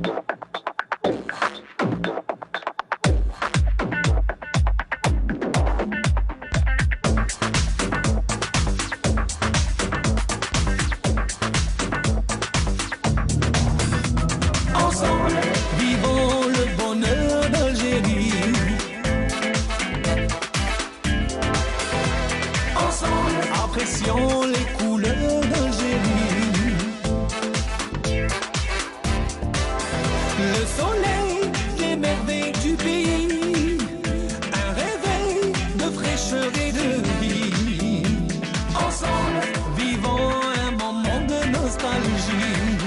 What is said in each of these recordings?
Ensemble, vivons le bonheur d'Algérie. Ensemble, apprécions les couleurs d'Algérie. Le soleil, les merveilles du pays, un réveil de fraîcheur et de vie. Ensemble, vivons un moment de nostalgie.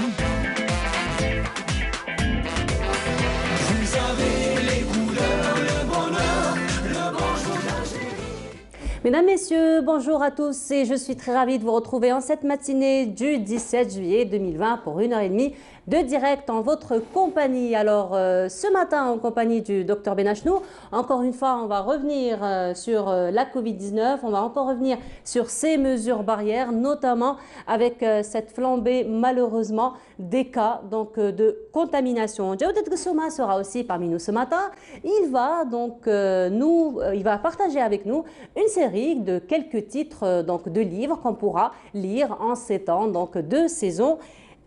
Vous avez les couleurs, le bonheur, le beau jour d'Algérie. Mesdames, Messieurs, bonjour à tous et je suis très ravie de vous retrouver en cette matinée du 17 juillet 2020 pour 1h30 de direct en votre compagnie. Alors, ce matin, en compagnie du Dr Benachnou, encore une fois, on va revenir sur la Covid-19, on va encore revenir sur ces mesures barrières, notamment avec cette flambée, malheureusement, des cas donc, de contamination. Djaoudet Gsouma sera aussi parmi nous ce matin. Il va donc il va partager avec nous une série de quelques titres donc, de livres qu'on pourra lire en ces temps donc, de saison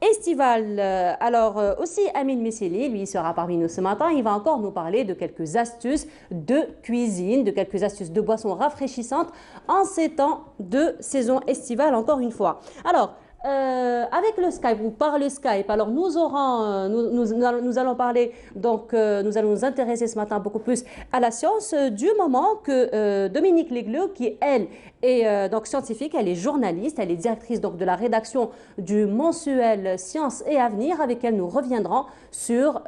estivale. Alors aussi Amine Messili, lui sera parmi nous ce matin. Il va encore nous parler de quelques astuces de cuisine, de quelques astuces de boissons rafraîchissantes en ces temps de saison estivale encore une fois. Alors, avec le Skype ou par le Skype, alors nous allons parler, donc nous allons nous intéresser ce matin beaucoup plus à la science du moment que Dominique Légleux, qui elle est donc scientifique, elle est journaliste, elle est directrice donc de la rédaction du mensuel Science et Avenir, avec elle nous reviendrons sur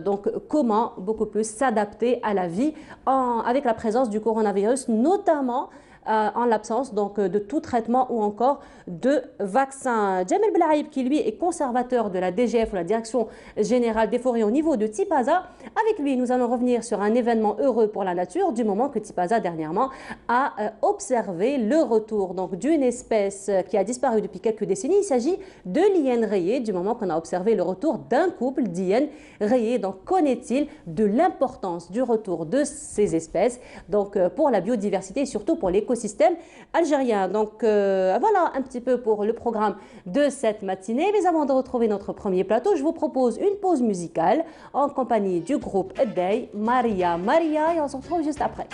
donc comment beaucoup plus s'adapter à la vie avec la présence du coronavirus, notamment en l'absence donc de tout traitement ou encore de vaccin. Djamel Blaïb, qui lui est conservateur de la DGF, ou la Direction Générale des Forêts au niveau de Tipaza, avec lui nous allons revenir sur un événement heureux pour la nature du moment que Tipaza dernièrement a observé le retour donc d'une espèce qui a disparu depuis quelques décennies. Il s'agit de l'hyène rayée, du moment qu'on a observé le retour d'un couple d'hyènes rayées. Donc qu'en-est-il de l'importance du retour de ces espèces donc pour la biodiversité et surtout pour l'écosystème algérien. Donc voilà un petit peu pour le programme de cette matinée. Mais avant de retrouver notre premier plateau, je vous propose une pause musicale en compagnie du groupe Day, Maria Maria, et on se retrouve juste après.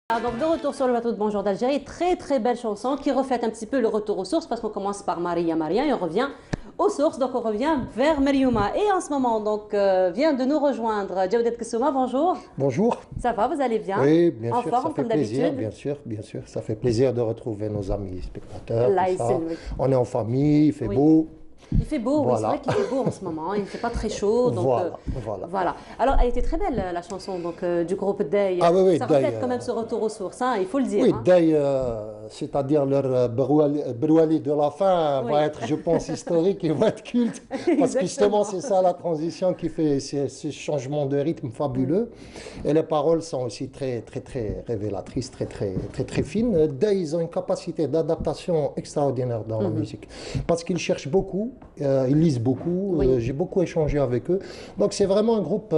Donc de retour sur le plateau de Bonjour d'Algérie, très très belle chanson qui reflète un petit peu le retour aux sources parce qu'on commence par Maria Maria et on revient aux sources, donc on revient vers Meriouma. Et en ce moment, donc, vient de nous rejoindre Djawdet Kessouma, bonjour. Bonjour. Ça va, vous allez bien? Oui, bien en sûr, forme, ça fait comme plaisir, d'habitude. bien sûr, ça fait plaisir de retrouver nos amis spectateurs. Là, tout il ça. s'est levé. On est en famille, il fait Oui. beau. Il fait beau, oui, c'est Voilà. vrai qu'il fait beau en ce moment, il ne fait pas très chaud. Donc, Voilà. Alors, elle était très belle, la chanson donc, du groupe Day. Ah oui, Ça Day, reflète quand même ce retour aux sources, hein, il faut le dire. Oui, hein. Day, c'est-à-dire leur Brouali de la fin Oui. va être, je pense, historique et va être culte. Parce que justement, c'est ça la transition qui fait ce changement de rythme fabuleux. Et les paroles sont aussi très révélatrices, très fines. Day, ils ont une capacité d'adaptation extraordinaire dans la musique. Parce qu'ils cherchent beaucoup, ils lisent beaucoup, Oui. j'ai beaucoup échangé avec eux. Donc c'est vraiment un groupe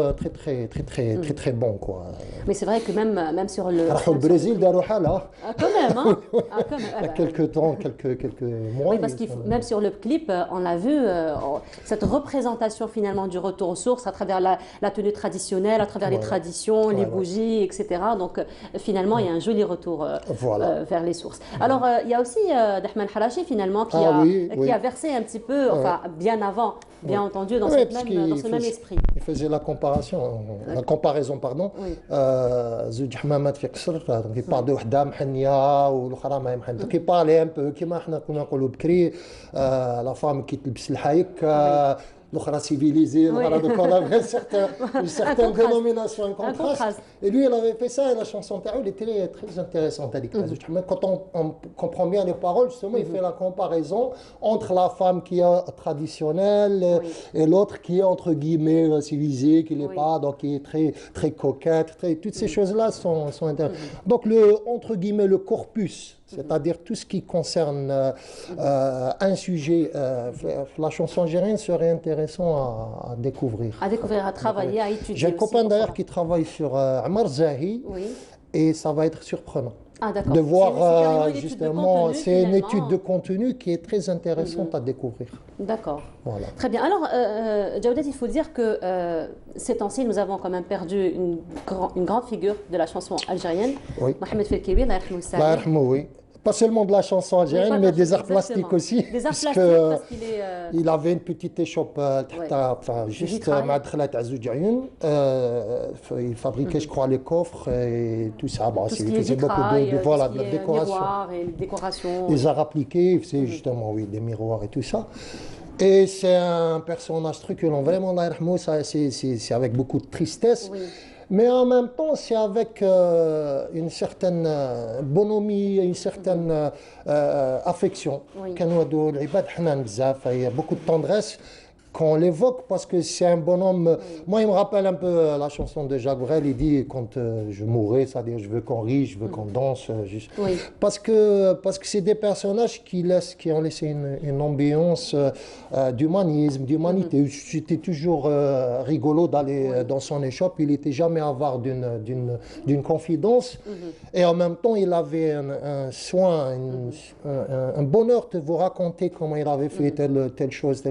très bon, quoi. Mais c'est vrai que même sur le. Au Brésil, d'Aroha, là. Ah, quand même, hein. Ah, quand même. Il y a quelques temps, quelques mois. Oui, parce que même sur le clip, on l'a vu, cette représentation finalement du retour aux sources à travers la tenue traditionnelle, à travers les traditions, les bougies, etc. Donc finalement, il y a un joli retour vers les sources. Alors, il y a aussi Dahman Harachi finalement qui a versé un petit peu, enfin bien avant, bien entendu, dans, ce même esprit. Il faisait la comparaison, pardon. زوج حمامات في قصر دونك يباردو وحده محنيه والاخرى ما محنيه دونك يبارلي ان بو كيما حنا كنا نقولوا بكري لا فام كي تلبس الحايك l'autre civilisé, donc on avait une certaine dénomination, un contraste. Et lui, il avait fait ça et la chanson elle était très intéressante. Quand on comprend bien les paroles, justement, il fait la comparaison entre la femme qui est traditionnelle et l'autre qui est entre guillemets civilisée, qui n'est pas, donc qui est très coquette. Toutes ces choses-là sont intéressantes. Donc, entre guillemets, le corpus, c'est-à-dire tout ce qui concerne un sujet, la chanson algérienne serait intéressant à découvrir. À découvrir, à travailler, à étudier. J'ai un copain d'ailleurs qui travaille sur Amar Zahi et ça va être surprenant. De voir justement, c'est une étude de contenu qui est très intéressante à découvrir. D'accord. Voilà. Très bien. Alors, Djawdet, il faut dire que ces temps-ci, nous avons quand même perdu une grande figure de la chanson algérienne, Mohamed Felkibi, Allah yarhamou, oui. Pas seulement de la chanson algérienne, mais des arts plastiques aussi. Des arts plastiques, parce qu'il est... Il avait une petite échoppe, juste il fabriquait, je crois, les coffres et tout ça. Tout ce qui est vitrail, de la décoration. Miroir et décoration. Les arts appliqués, c'est justement, des miroirs et tout ça. Et c'est un personnage truculent, vraiment, c'est avec beaucoup de tristesse. Mais en même temps, c'est avec une certaine bonhomie, une certaine affection. Il y a beaucoup de tendresse qu'on l'évoque parce que c'est un bonhomme. Moi, il me rappelle un peu la chanson de Jacques Brel. Il dit quand je mourrai, c'est-à-dire je veux qu'on rit, je veux qu'on danse. Parce que c'est des personnages qui ont laissé une ambiance d'humanisme, d'humanité. C'était toujours rigolo d'aller dans son échoppe. Il n'était jamais avare d'une confidence. Et en même temps, il avait un soin, un bonheur de vous raconter comment il avait fait telle chose.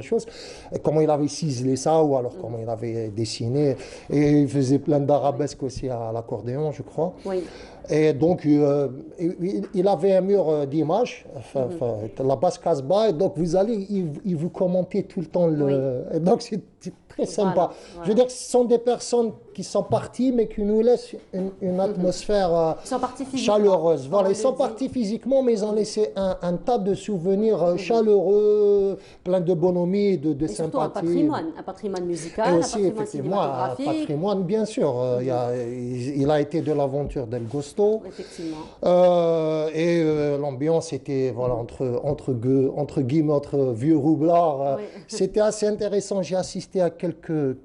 Comment il avait ciselé ça, ou alors comment il avait dessiné. Et il faisait plein d'arabesques aussi à l'accordéon, je crois. Et donc, il avait un mur d'images, la basse casse-bas, et donc il vous commentait tout le temps. Et donc, c'est très sympa. Je veux dire, ce sont des personnes qui sont parties, mais qui nous laissent une atmosphère chaleureuse. Voilà, ils sont partis physiquement, mais ils ont laissé un tas de souvenirs chaleureux, plein de bonhomie, de sympathie. Un patrimoine musical, et aussi, un patrimoine effectivement, un cinématographique. patrimoine, bien sûr. Il a été de l'aventure d'El Gosto. Effectivement. Et l'ambiance était, voilà, entre guillemets, entre vieux roublards. C'était assez intéressant. J'ai assisté à quelques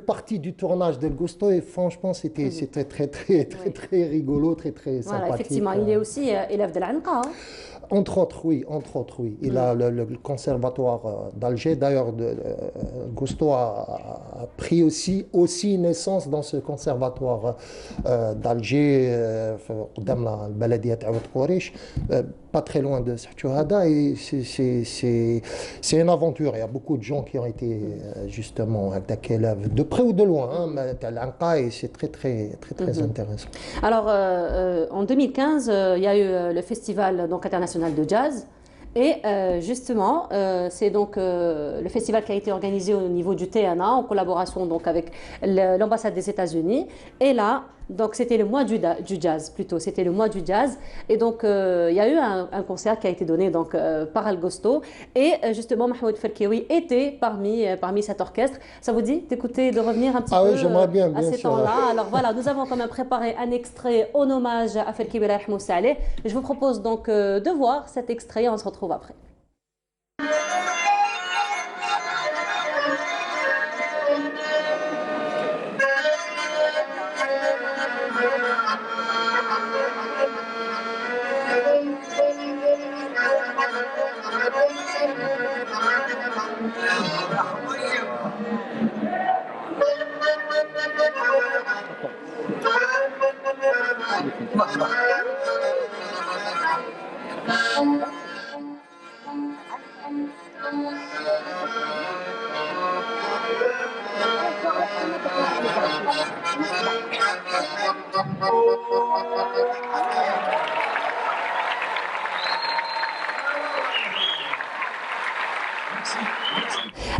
parties du tournage d'El Gosto et franchement, c'était très rigolo, très sympathique. Effectivement, il est aussi élève de l'Anqa. Entre autres, oui. Il a le conservatoire d'Alger. D'ailleurs, Gusto a pris aussi naissance dans ce conservatoire d'Alger, قدام البلدية تعود قريش, pas très loin de Sahtuhada. Et c'est une aventure. Il y a beaucoup de gens qui ont été justement de près ou de loin, hein, et c'est très intéressant. Alors, en 2015, il y a eu le festival donc, international de jazz. Et justement, c'est donc le festival qui a été organisé au niveau du TNA en collaboration donc avec l'ambassade des États-Unis. Et là, donc c'était le mois du jazz plutôt. C'était le mois du jazz. Et donc il y a eu un concert qui a été donné donc par Al Gosto. Et justement, Mahmoud Ferkioui était parmi cet orchestre. Ça vous dit d'écouter, de revenir un petit peu oui, j'aimerais bien ces temps-là. Alors voilà, nous avons quand même préparé un extrait en hommage à Ferkioui Rahmou Saleh. Je vous propose donc de voir cet extrait. On se retrouve après.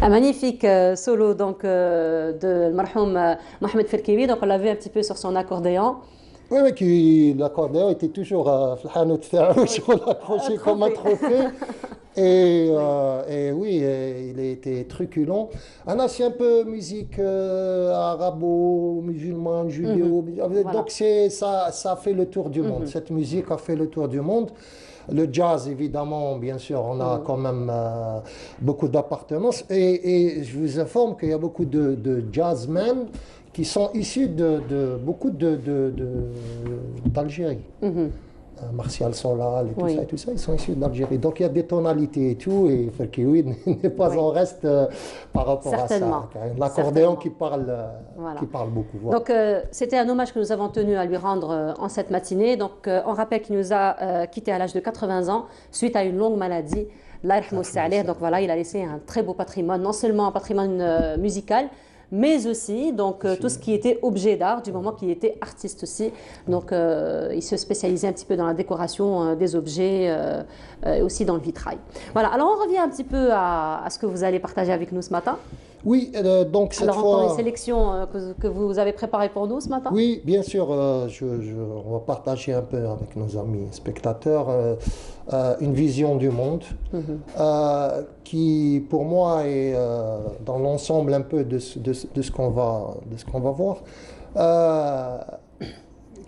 Un magnifique solo donc de Marhoum Mohamed Ferkioui. Donc on l'a vu un petit peu sur son accordéon. Oui, mais l'accordéon était toujours في الحانوت تاعو شغل accroché comme un trophée. Et oui, il était truculent. C'est un peu musique arabo-musulmane, judéo. Voilà. Donc ça a fait le tour du monde. Cette musique a fait le tour du monde. Le jazz, évidemment, bien sûr, on a quand même beaucoup d'appartenance. Et je vous informe qu'il y a beaucoup de jazzmen qui sont issus de beaucoup d'Algérie. Martial Solal et tout ça, ils sont issus d'Algérie. Donc il y a des tonalités et tout, et Ferkioui n'est pas en reste par rapport à ça. L'accordéon qui parle beaucoup. Voilà. Donc c'était un hommage que nous avons tenu à lui rendre en cette matinée. Donc on rappelle qu'il nous a quitté à l'âge de 80 ans suite à une longue maladie. Donc voilà, il a laissé un très beau patrimoine, non seulement un patrimoine musical, mais aussi donc, tout ce qui était objet d'art, du moment qu'il était artiste aussi. Donc il se spécialisait un petit peu dans la décoration des objets et aussi dans le vitrail. Voilà, alors on revient un petit peu à ce que vous allez partager avec nous ce matin. Oui, donc cette fois... Alors encore une sélection que vous avez préparée pour nous ce matin? Oui, bien sûr, on va partager un peu avec nos amis spectateurs une vision du monde qui, pour moi, est dans l'ensemble un peu de ce qu'on va voir,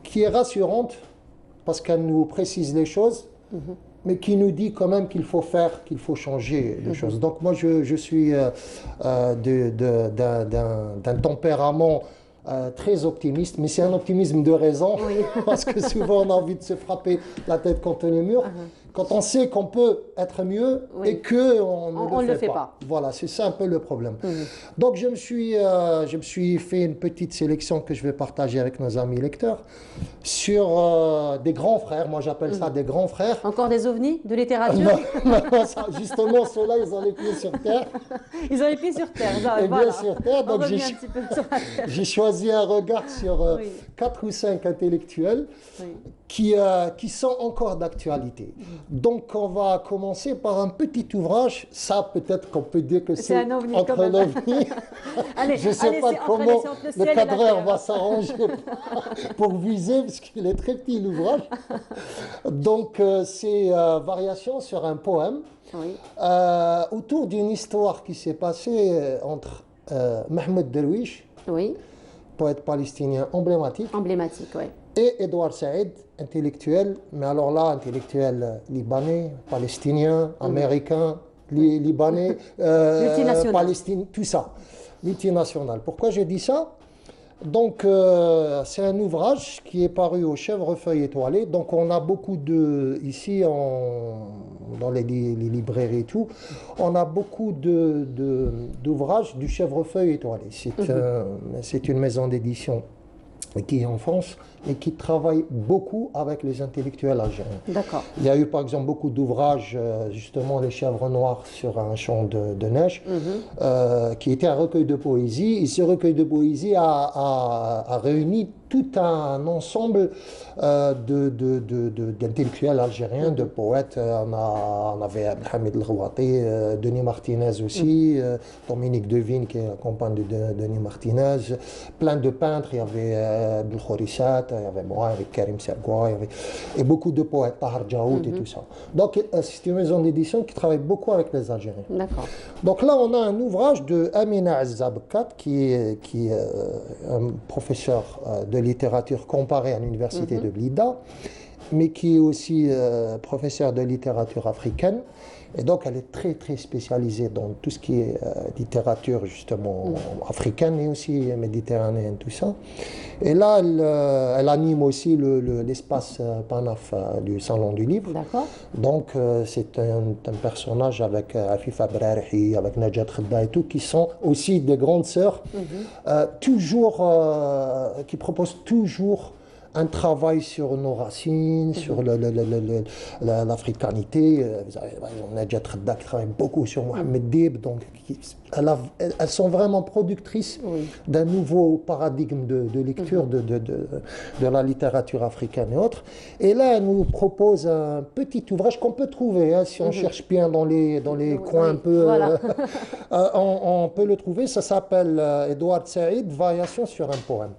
qui est rassurante parce qu'elle nous précise les choses, mais qui nous dit quand même qu'il faut changer les choses. Donc moi, je suis d'un tempérament très optimiste, mais c'est un optimisme de raison, parce que souvent on a envie de se frapper la tête contre le mur, quand on sait qu'on peut être mieux et qu'on ne le fait pas. Voilà, c'est ça un peu le problème. Donc je me suis fait une petite sélection que je vais partager avec nos amis lecteurs sur des grands frères, moi j'appelle ça des grands frères. Encore des ovnis de littérature? Non, ça, justement, ceux-là, ils ont les pieds sur terre. Ils ont les pieds sur terre, et voilà. bien sur terre, donc j'ai choisi un regard sur 4 ou 5 intellectuels qui sont encore d'actualité. Donc on va commencer par un petit ouvrage, ça peut-être qu'on peut dire que c'est entre l'OVNI. Je ne sais pas comment le cadreur va s'arranger pour viser, parce qu'il est très petit l'ouvrage. Donc c'est variation sur un poème autour d'une histoire qui s'est passée entre Mahmoud Derwish, poète palestinien emblématique, et Edouard Saïd, intellectuel, mais alors là, intellectuel libanais, palestinien, américain, libanais, Palestine, tout ça, multinational. Pourquoi je dis ça? Donc, c'est un ouvrage qui est paru au Chèvrefeuille étoilé. Donc, on a beaucoup de, ici, dans les librairies et tout, on a beaucoup d'ouvrages du Chèvrefeuille étoilé. C'est une maison d'édition qui est en France et qui travaille beaucoup avec les intellectuels algériens. D'accord. Il y a eu par exemple beaucoup d'ouvrages, justement, Les Chèvres Noires sur un champ de neige, qui était un recueil de poésie. Et ce recueil de poésie a réuni tout un ensemble d'intellectuels algériens, de poètes. On avait Mohamed El Ghouati, Denis Martinez aussi, Dominique Devine qui est la compagne de Denis Martinez, plein de peintres. Il y avait Abdel Khorissat, il y avait moi, avec Karim Sergoua, et beaucoup de poètes, Tahar Djaoud et tout ça. Donc c'est une maison d'édition qui travaille beaucoup avec les Algériens. D'accord. Donc là, on a un ouvrage de Amina Azzabkat, qui est un professeur de littérature comparée à l'université de Blida, mais qui est aussi professeur de littérature africaine. Et donc, elle est très, très spécialisée dans tout ce qui est littérature, justement, africaine, mais aussi méditerranéenne, tout ça. Et là, elle anime aussi l'espace PANAF du Salon du Livre. D'accord. Donc, c'est un personnage avec Afifa Brarhi, avec Najat Khedda et tout, qui sont aussi des grandes sœurs, qui proposent toujours un travail sur nos racines, sur l'africanité. Najat Khedda qui travaille beaucoup sur Mohamed Dib, donc elles sont vraiment productrices d'un nouveau paradigme de lecture de la littérature africaine et autres. Et là, elle nous propose un petit ouvrage qu'on peut trouver, hein, si on cherche bien dans les coins un peu. Voilà. On peut le trouver, ça s'appelle Edouard Saïd, Variation sur un poème.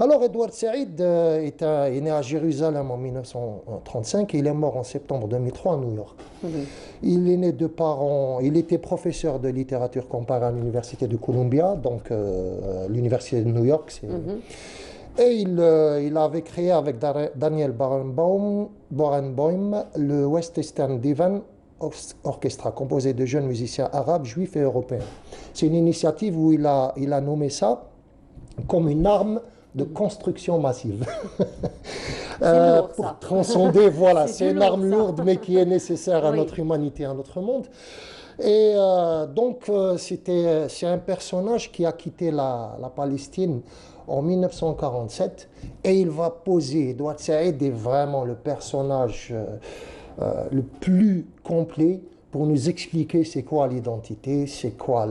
Alors, Edouard Saïd est né à Jérusalem en 1935 et il est mort en septembre 2003 à New York. Il est né de parents, il était professeur de littérature comparée à l'université de Columbia, donc l'université de New York. Et il avait créé avec Daniel Barenboim le West Eastern Divan Orchestra, composé de jeunes musiciens arabes, juifs et européens. C'est une initiative où il a nommé ça comme une arme de construction massive. Lourd, pour ça. transcender, voilà, C'est c'est une lourd, arme ça. lourde, mais qui est nécessaire à Oui. notre humanité, à notre monde. Et donc, c'est un personnage qui a quitté la Palestine en 1947 et il va poser, Edouard Saïd est vraiment le personnage le plus complet pour nous expliquer c'est quoi l'identité, c'est quoi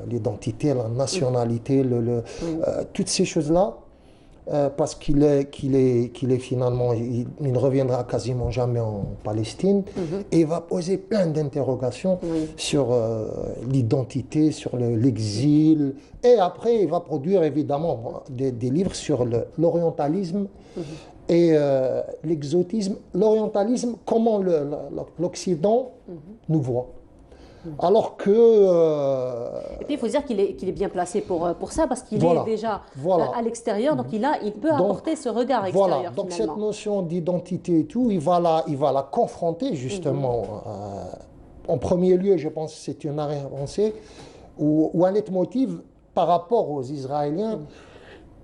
l'identité, la nationalité, toutes ces choses-là. Parce qu'il est finalement, il ne reviendra quasiment jamais en Palestine et il va poser plein d'interrogations sur l'identité, sur l'exil. Et après, il va produire évidemment des livres sur l'orientalisme et l'exotisme. L'orientalisme, comment l'Occident nous voit. Alors que... Et puis il faut dire qu'il est bien placé pour ça, parce qu'il Voilà. est déjà Voilà. à l'extérieur, donc il peut apporter ce regard extérieur. Voilà, donc finalement. cette notion d'identité et tout, il va la confronter justement. En premier lieu, je pense que c'est une arrière-pensée ou un leitmotiv par rapport aux Israéliens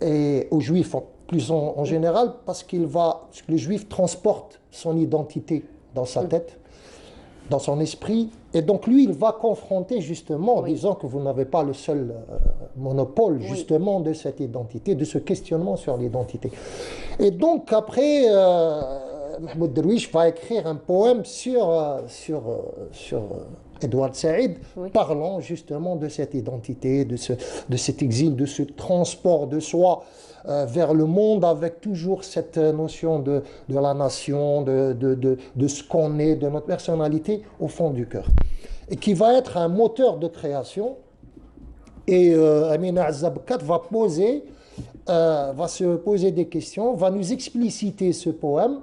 et aux Juifs plus en général, parce que le Juif transporte son identité dans sa tête, dans son esprit, et donc lui, il va confronter justement en disant que vous n'avez pas le seul monopole justement de cette identité, de ce questionnement sur l'identité. Et donc après, Mahmoud Darwish va écrire un poème sur Edouard Saïd, parlant justement de cette identité, de cet exil, de ce transport de soi vers le monde, avec toujours cette notion de la nation, de ce qu'on est, de notre personnalité au fond du cœur. Et qui va être un moteur de création. Et Amina Azzabkat va se poser des questions, va nous expliciter ce poème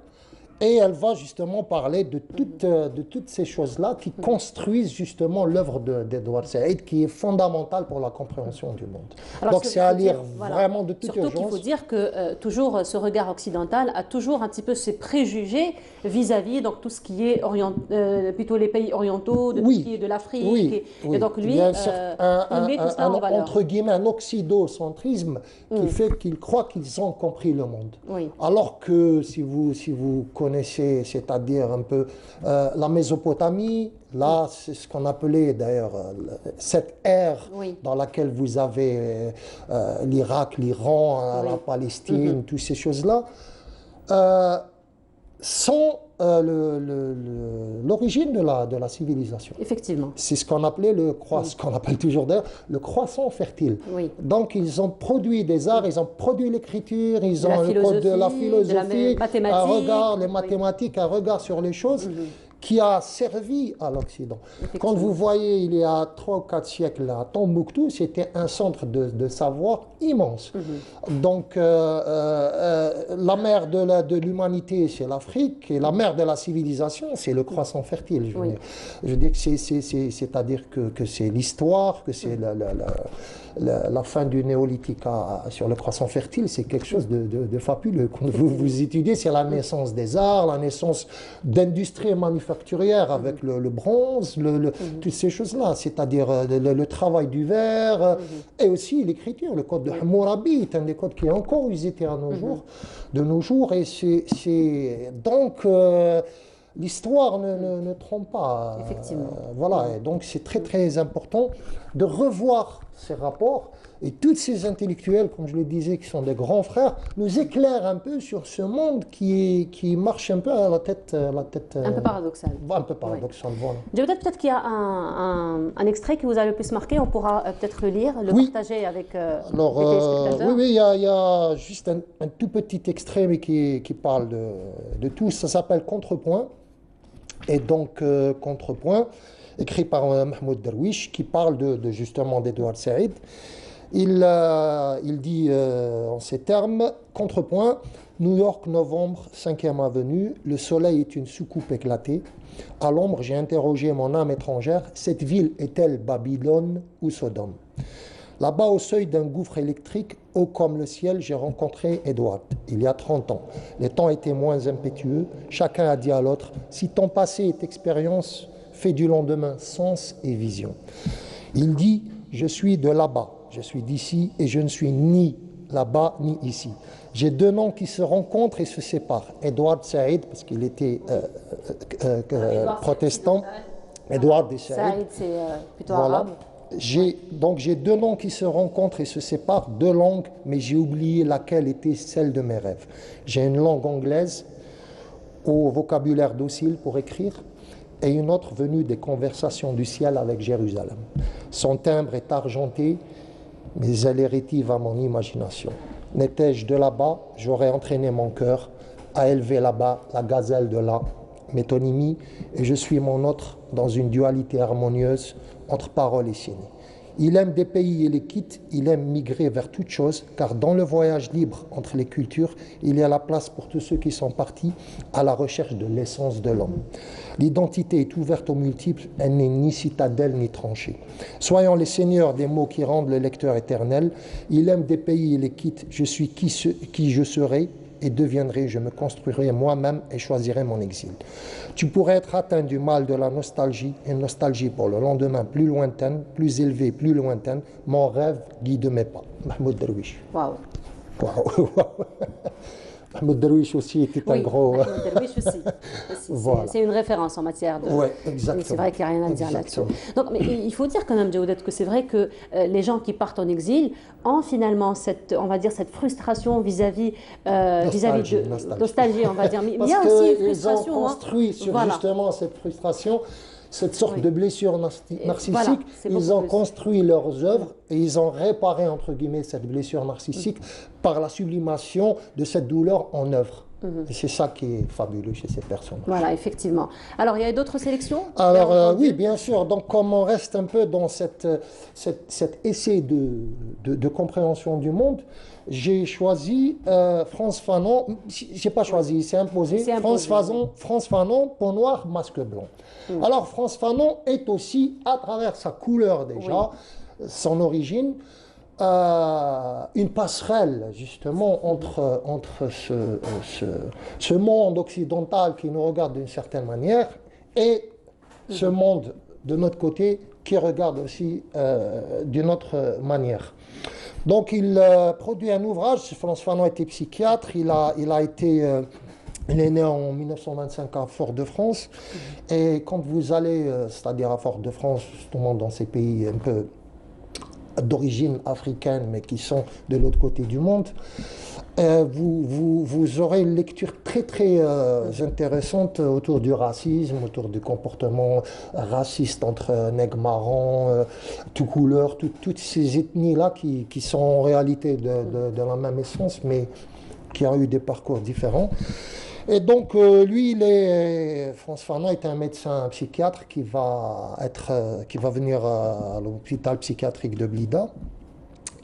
Et elle va justement parler de toutes ces choses-là qui construisent justement l'œuvre d'Edward Said, qui est fondamentale pour la compréhension du monde. Alors, donc c'est à lire voilà. vraiment de toute Surtout urgence. qu'il faut dire que toujours ce regard occidental a toujours un petit peu ses préjugés vis-à-vis donc tout ce qui est plutôt les pays orientaux, de tout ce qui est de l'Afrique. Et donc lui, il met tout cela en valeur. Entre guillemets, un occidocentrisme qui fait qu'ils croient qu'ils ont compris le monde. Oui. Alors que si vous connaissez, c'est-à-dire un peu la Mésopotamie, là, c'est ce qu'on appelait d'ailleurs cette ère dans laquelle vous avez l'Irak, l'Iran, la Palestine, toutes ces choses-là, sont l'origine de la civilisation. Effectivement. C'est ce qu'on appelait ce qu'on appelle toujours d'ailleurs le croissant fertile. Oui. Donc ils ont produit des arts, ils ont produit l'écriture, ils ont le code de la philosophie, les mathématiques, un regard sur les choses qui a servi à l'Occident. Quand vous voyez, il y a 3 ou 4 siècles, à Tombouctou, c'était un centre de savoir immense. Donc, la mère de l'humanité, c'est l'Afrique, et la mère de la civilisation, c'est le croissant fertile. Je veux dire que c'est-à-dire que c'est l'histoire, que c'est la fin du néolithique sur le croissant fertile, c'est quelque chose de fabuleux. Quand vous étudiez, c'est la naissance des arts, la naissance d'industries manufacturières avec le bronze, toutes ces choses-là, c'est-à-dire le travail du verre et aussi l'écriture. Le code de Hammurabi est un des codes qui est encore usité de nos jours. Et c'est donc l'histoire ne trompe pas. Effectivement. Voilà, et donc c'est très très important de revoir ces rapports. Et tous ces intellectuels, comme je le disais, qui sont des grands frères, nous éclairent un peu sur ce monde qui marche un peu à la tête un peu paradoxal. Un peu paradoxal, voilà. Peut-être qu'il y a un extrait qui vous a le plus marqué, on pourra peut-être le lire, le partager avec les téléspectateurs. Oui, il y a juste un tout petit extrait, mais qui parle de tout. Ça s'appelle Contrepoint. Et donc, Contrepoint, écrit par Mahmoud Darwish, qui parle justement d'Edward Said. Il dit en ces termes, Contrepoint, New York, novembre, 5e avenue, le soleil est une soucoupe éclatée. À l'ombre, j'ai interrogé mon âme étrangère, cette ville est-elle Babylone ou Sodome? Là-bas, au seuil d'un gouffre électrique, haut comme le ciel, j'ai rencontré Edward, il y a 30 ans. Les temps étaient moins impétueux, chacun a dit à l'autre, si ton passé est expérience, fais du lendemain sens et vision. Il dit, je suis de là-bas. Je suis d'ici et je ne suis ni là-bas ni ici. J'ai 2 noms qui se rencontrent et se séparent. Edward Said, parce qu'il était protestant. Edward et Said. Said, c'est plutôt arabe. Donc j'ai 2 noms qui se rencontrent et se séparent, 2 langues, mais j'ai oublié laquelle était celle de mes rêves. J'ai une langue anglaise au vocabulaire docile pour écrire, et une autre venue des conversations du ciel avec Jérusalem. Son timbre est argenté, mais elle est rétive à mon imagination. N'étais-je de là-bas, j'aurais entraîné mon cœur à élever là-bas la gazelle de là, métonymie, et je suis mon autre dans une dualité harmonieuse entre parole et signe. Il aime des pays et les quitte, il aime migrer vers toute chose, car dans le voyage libre entre les cultures, il y a la place pour tous ceux qui sont partis à la recherche de l'essence de l'homme. L'identité est ouverte aux multiples, elle n'est ni citadelle ni tranchée. Soyons les seigneurs des mots qui rendent le lecteur éternel. Il aime des pays et les quitte, je suis qui je serai, et deviendrai, je me construirai moi-même et choisirai mon exil. Tu pourrais être atteint du mal de la nostalgie, une nostalgie pour le lendemain plus lointaine, plus élevée, plus lointaine. Mon rêve guide mes pas. Mahmoud Darwish. Waouh. Waouh. Mahmoud Darwish aussi était un gros... Mahmoud Darwish aussi. Voilà. C'est une référence en matière de... Oui, exactement. C'est vrai qu'il n'y a rien à dire là-dessus. Donc, mais il faut dire quand même, Djaoudet, que c'est vrai que les gens qui partent en exil ont finalement cette, on va dire, cette frustration vis-à-vis de nostalgie, on va dire. Mais il y a aussi une frustration. Ils ont construit sur justement cette frustration, cette sorte de blessure narcissique. Ils ont construit leurs œuvres et ils ont réparé, entre guillemets, cette blessure narcissique par la sublimation de cette douleur en œuvre. Et c'est ça qui est fabuleux chez ces personnes. Voilà, effectivement. Alors, il y a d'autres sélections? Alors, bien entendu. oui, bien sûr. Donc, comme on reste un peu dans cet essai de compréhension du monde, j'ai choisi Frantz Fanon. J'ai pas choisi, c'est imposé. C'est imposé, Frantz Fanon, peau noire, masque blanc. Alors, Frantz Fanon est aussi, à travers sa couleur déjà, son origine, une passerelle justement entre ce monde occidental qui nous regarde d'une certaine manière et ce monde de notre côté qui regarde aussi d'une autre manière. Donc il produit un ouvrage. Frantz Fanon était psychiatre, il est né en 1925 à Fort-de-France, et quand vous allez, c'est-à-dire à Fort-de-France, justement dans ces pays un peu d'origine africaine, mais qui sont de l'autre côté du monde, vous aurez une lecture très intéressante autour du racisme, autour du comportement raciste entre nègres marrons, tout couleur, toutes ces ethnies-là qui sont en réalité de la même essence, mais qui ont eu des parcours différents. Et donc, lui, Frantz Fanon est un médecin psychiatre qui va venir à l'hôpital psychiatrique de Blida.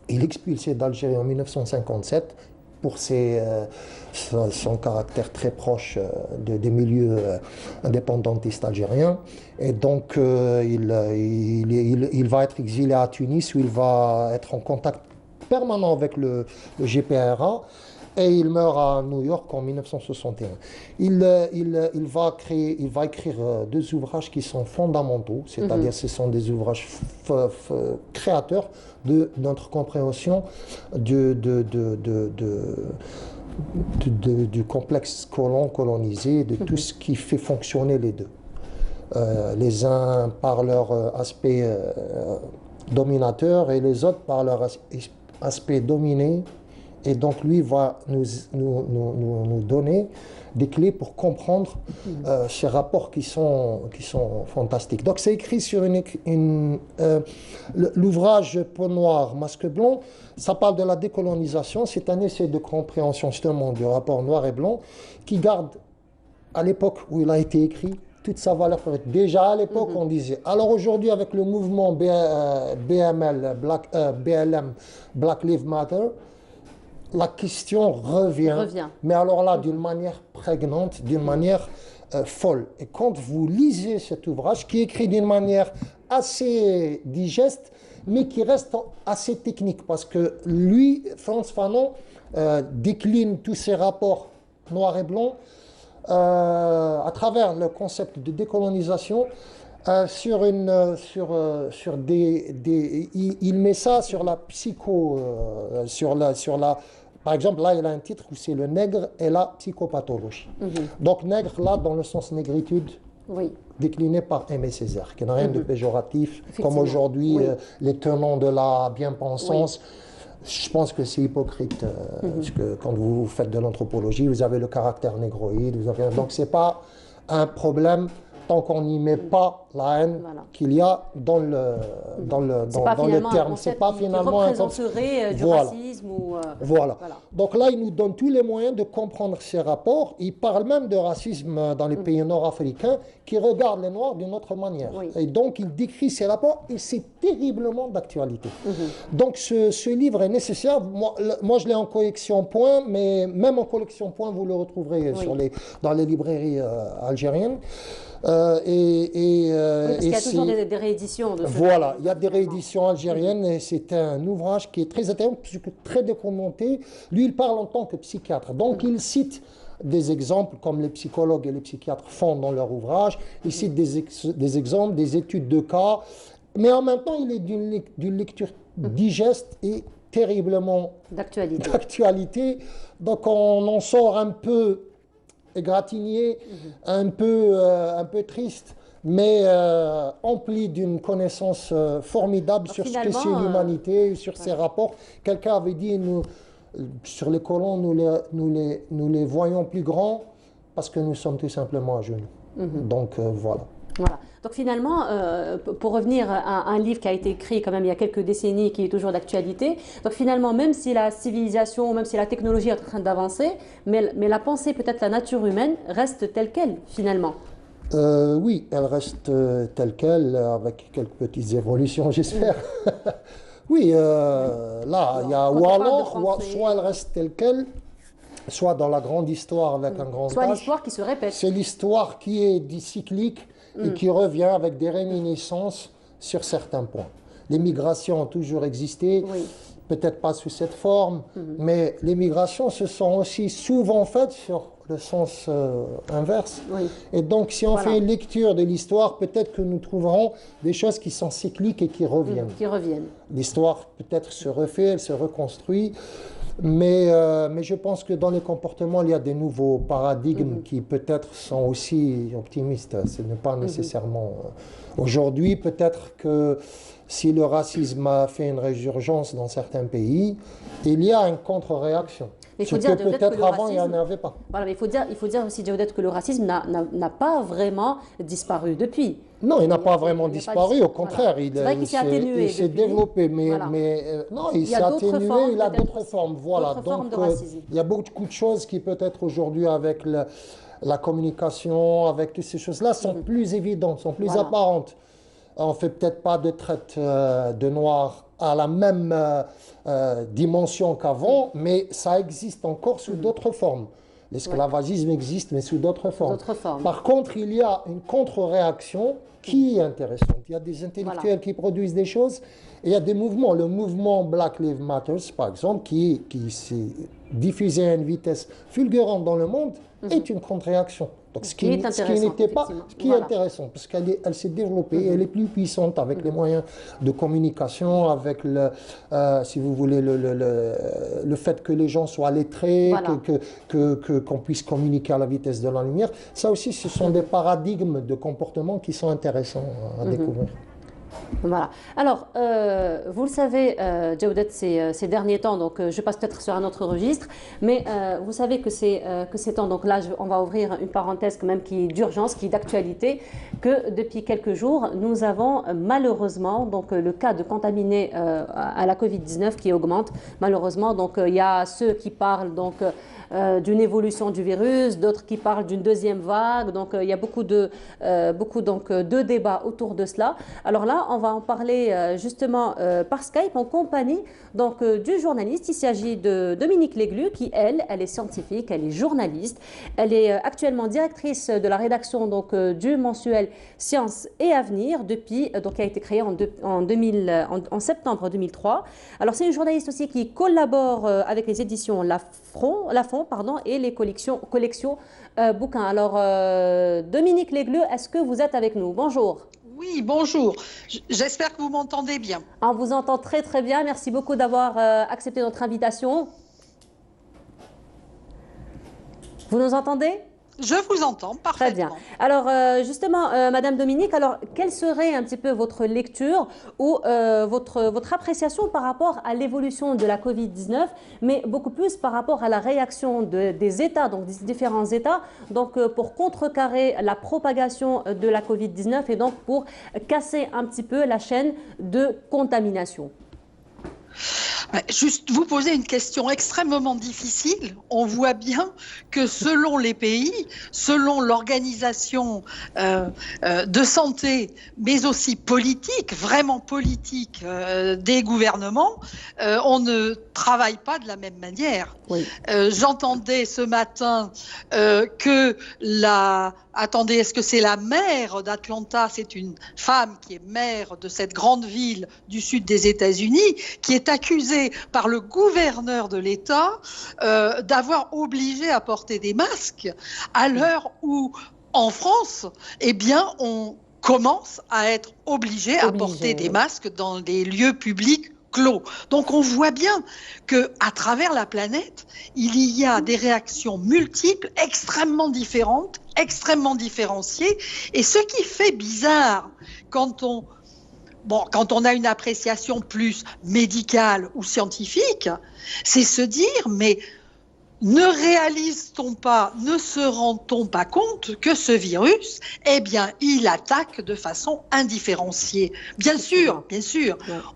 Il est expulsé d'Algérie en 1957 pour son caractère très proche des milieux indépendantistes algériens. Et donc, il va être exilé à Tunis, où il va être en contact permanent avec le GPRA. Et il meurt à New York en 1961. Il va écrire deux ouvrages qui sont fondamentaux, c'est-à-dire ce sont des ouvrages créateurs de notre compréhension du complexe colon-colonisé, de tout ce qui fait fonctionner les deux. Les uns par leur aspect dominateur et les autres par leur aspect dominé. Et donc lui va nous donner des clés pour comprendre ces rapports qui sont fantastiques. Donc c'est écrit sur l'ouvrage Peau noire, masque blanc. Ça parle de la décolonisation. C'est un essai de compréhension justement du rapport noir et blanc qui garde, à l'époque où il a été écrit, toute sa valeur. Déjà à l'époque, on disait. Alors aujourd'hui, avec le mouvement BLM, Black Lives Matter, la question revient, mais alors là, d'une manière prégnante, d'une manière folle. Et quand vous lisez cet ouvrage, qui est écrit d'une manière assez digeste, mais qui reste assez technique, parce que lui, Frantz Fanon, décline tous ces rapports noirs et blancs à travers le concept de décolonisation. Il met ça sur la psycho, par exemple, là, il a un titre où c'est le nègre et la psychopathologie. Donc, nègre, là, dans le sens négritude, décliné par Aimé Césaire, qui n'a rien de péjoratif, comme aujourd'hui, les tenants de la bien-pensance. Je pense que c'est hypocrite, parce que quand vous faites de l'anthropologie, vous avez le caractère négroïde, donc c'est pas un problème tant qu'on n'y met pas la haine qu'il y a dans le terme. C'est pas finalement un concept du racisme. Voilà. Donc là, il nous donne tous les moyens de comprendre ces rapports. Il parle même de racisme dans les pays nord-africains qui regardent les Noirs d'une autre manière. Et donc, il décrit ces rapports et c'est terriblement d'actualité. Donc, ce livre est nécessaire. Moi, je l'ai en collection point, mais même en collection point, vous le retrouverez dans les librairies algériennes. Parce qu'il y a toujours des rééditions de ce Voilà, il y a des rééditions algériennes et c'est un ouvrage qui est très intéressant, très documenté. Lui, il parle en tant que psychiatre. Donc, il cite des exemples comme les psychologues et les psychiatres font dans leur ouvrage. Il cite des exemples, des études de cas. Mais en même temps, il est d'une lecture digeste et terriblement d'actualité. Donc, on en sort un peu égratigné, un peu triste, mais empli d'une connaissance formidable sur ce que c'est l'humanité, sur ses rapports. Quelqu'un avait dit, sur les colons, nous les voyons plus grands parce que nous sommes tout simplement à genoux. Donc voilà. Voilà. Donc finalement, pour revenir à un livre qui a été écrit quand même il y a quelques décennies, qui est toujours d'actualité, donc finalement, même si la civilisation, même si la technologie est en train d'avancer, mais la pensée, peut-être la nature humaine, reste telle qu'elle finalement. Oui, elle reste telle qu'elle, avec quelques petites évolutions, j'espère. Oui, là, il y a, Quand ou on parle de alors, pensée, soit elle reste telle qu'elle, soit dans la grande histoire avec un grand soit H. l'histoire qui se répète. C'est l'histoire qui est cyclique et qui revient avec des réminiscences sur certains points. Les migrations ont toujours existé, Oui. peut-être pas sous cette forme, mais les migrations se sont aussi souvent faites sur le sens inverse. Oui. Et donc, si on Voilà. fait une lecture de l'histoire, peut-être que nous trouverons des choses qui sont cycliques et qui reviennent. Qui reviennent. L'histoire peut-être se refait, elle se reconstruit, mais je pense que dans les comportements, il y a des nouveaux paradigmes qui peut-être sont aussi optimistes. Ce n'est pas nécessairement... Aujourd'hui, peut-être que si le racisme a fait une résurgence dans certains pays, il y a une contre-réaction. Mais il faut Ce dire que peut-être peut-être que le avant, il n'y en racisme- avait pas. Voilà, mais il faut dire aussi, Jawed, que le racisme n'a pas vraiment disparu depuis. Non, il n'a pas Il vraiment n'a pas disparu, dis- au contraire, voilà. C'est vrai qu'il s'est atténué il s'est depuis. développé, mais, Voilà. non, Il il y a s'est d'autres atténué, formes, il a peut-être d'autres aussi. formes, voilà. D'autres formes de Donc, racisme. il y a beaucoup de choses qui peut-être aujourd'hui avec la communication, avec toutes ces choses-là, sont plus évidentes, sont plus Voilà. apparentes. On fait peut-être pas de traite de noir à la même dimension qu'avant, mais ça existe encore sous d'autres formes. L'esclavagisme existe, mais sous d'autres formes. D'autres formes. Par contre, il y a une contre-réaction qui est intéressante. Il y a des intellectuels qui produisent des choses et il y a des mouvements. Le mouvement Black Lives Matter, par exemple, qui s'est diffusé à une vitesse fulgurante dans le monde, est une contre-réaction. Donc, ce qui est intéressant, n'était pas, effectivement. ce qui Voilà. est intéressant, parce qu'elle s'est développée, elle est plus puissante avec les moyens de communication, avec si vous voulez, le fait que les gens soient lettrés, Voilà. qu'on puisse communiquer à la vitesse de la lumière. Ça aussi, ce sont des paradigmes de comportement qui sont intéressants à découvrir. Voilà. Alors, vous le savez, Jawed, ces derniers temps, donc je passe peut-être sur un autre registre, mais vous savez que ces temps, donc là, on va ouvrir une parenthèse quand même qui est d'urgence, qui est d'actualité, que depuis quelques jours, nous avons malheureusement donc le cas de contaminés à la Covid-19 qui augmente, malheureusement. Donc, il y a ceux qui parlent donc d'une évolution du virus, d'autres qui parlent d'une deuxième vague. Donc, il y a beaucoup de débats autour de cela. Alors là, on va en parler justement par Skype en compagnie donc, du journaliste. Il s'agit de Dominique Léglue qui, elle est scientifique, elle est journaliste. Elle est actuellement directrice de la rédaction donc, du mensuel Science et Avenir depuis, donc, qui a été créé en septembre 2003. Alors, c'est une journaliste aussi qui collabore avec les éditions Lafon, et les collections bouquins. Alors, Dominique Léglue, est-ce que vous êtes avec nous? Bonjour. Oui, bonjour. J'espère que vous m'entendez bien. On vous entend très très bien. Merci beaucoup d'avoir accepté notre invitation. Vous nous entendez? Je vous entends parfaitement. Très bien. Alors justement, Madame Dominique, alors quelle serait un petit peu votre lecture ou votre appréciation par rapport à l'évolution de la Covid-19, mais beaucoup plus par rapport à la réaction des États, donc des différents États, donc pour contrecarrer la propagation de la Covid-19 et donc pour casser un petit peu la chaîne de contamination? Juste vous poser une question extrêmement difficile. On voit bien que selon les pays, selon l'organisation de santé, mais aussi politique, vraiment politique des gouvernements, on ne travaille pas de la même manière. Oui. J'entendais ce matin que attendez, est-ce que c'est la maire d'Atlanta? C'est une femme qui est maire de cette grande ville du sud des États-Unis, qui est accusée par le gouverneur de l'État d'avoir obligé à porter des masques à l'heure où, en France, eh bien, on commence à être obligé à porter des masques dans des lieux publics clos. Donc on voit bien que à travers la planète, il y a des réactions multiples, extrêmement différentes, extrêmement différenciées. Et ce qui fait bizarre quand on a une appréciation plus médicale ou scientifique, c'est se dire mais ne réalise-t-on pas, ne se rend-on pas compte que ce virus, eh bien, il attaque de façon indifférenciée? Bien sûr,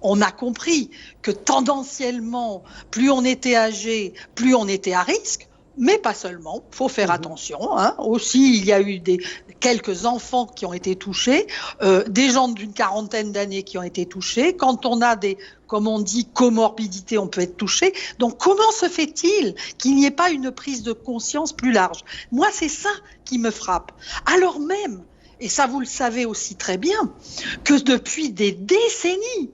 on a compris que tendanciellement, plus on était âgé, plus on était à risque. Mais pas seulement, il faut faire attention. Hein. Aussi, il y a eu quelques enfants qui ont été touchés, des gens d'une quarantaine d'années qui ont été touchés. Quand on a comme on dit, comorbidités, on peut être touché. Donc, comment se fait-il qu'il n'y ait pas une prise de conscience plus large? Moi, c'est ça qui me frappe. Alors même, et ça vous le savez aussi très bien, que depuis des décennies,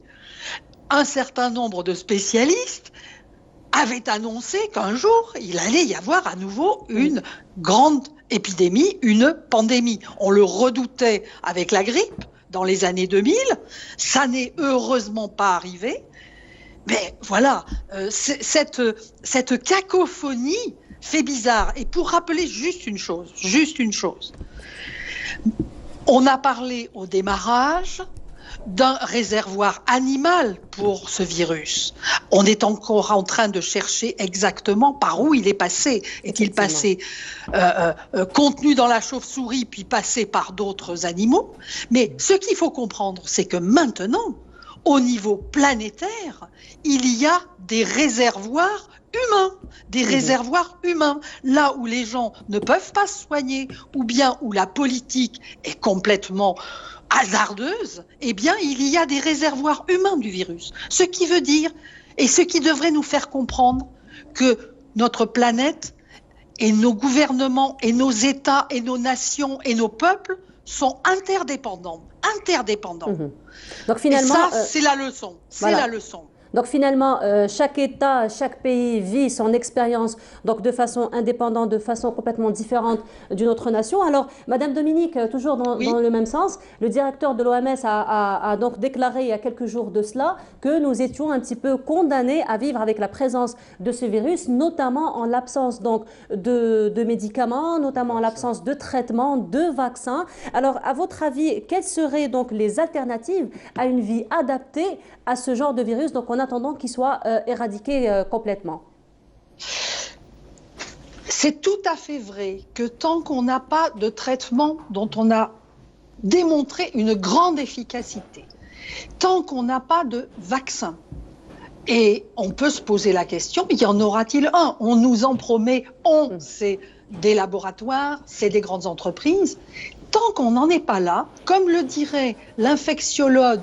un certain nombre de spécialistes avait annoncé qu'un jour, il allait y avoir à nouveau une grande épidémie, une pandémie. On le redoutait avec la grippe dans les années 2000. Ça n'est heureusement pas arrivé. Mais voilà, cette cacophonie fait bizarre. Et pour rappeler juste une chose, on a parlé au démarrage d'un réservoir animal pour ce virus. On est encore en train de chercher exactement par où il est passé. Est-il passé contenu dans la chauve-souris puis passé par d'autres animaux? Mais ce qu'il faut comprendre, c'est que maintenant, au niveau planétaire, il y a des réservoirs humains, là où les gens ne peuvent pas se soigner ou bien où la politique est complètement hasardeuse, eh bien, il y a des réservoirs humains du virus. Ce qui veut dire, et ce qui devrait nous faire comprendre que notre planète et nos gouvernements et nos États et nos nations et nos peuples sont interdépendants. Donc finalement, et ça, c'est la leçon. Voilà. Donc finalement, chaque État, chaque pays vit son expérience donc de façon indépendante, de façon complètement différente d'une autre nation. Alors, Madame Dominique, toujours dans le même sens, le directeur de l'OMS a donc déclaré il y a quelques jours de cela que nous étions un petit peu condamnés à vivre avec la présence de ce virus, notamment en l'absence donc de médicaments, notamment en l'absence de traitements, de vaccins. Alors, à votre avis, quelles seraient donc les alternatives à une vie adaptée à ce genre de virus, donc en attendant qu'il soit éradiqué complètement? C'est tout à fait vrai que tant qu'on n'a pas de traitement dont on a démontré une grande efficacité, tant qu'on n'a pas de vaccin, et on peut se poser la question, y en aura-t-il un? On nous en promet, c'est des laboratoires, c'est des grandes entreprises. Tant qu'on n'en est pas là, comme le dirait l'infectiologue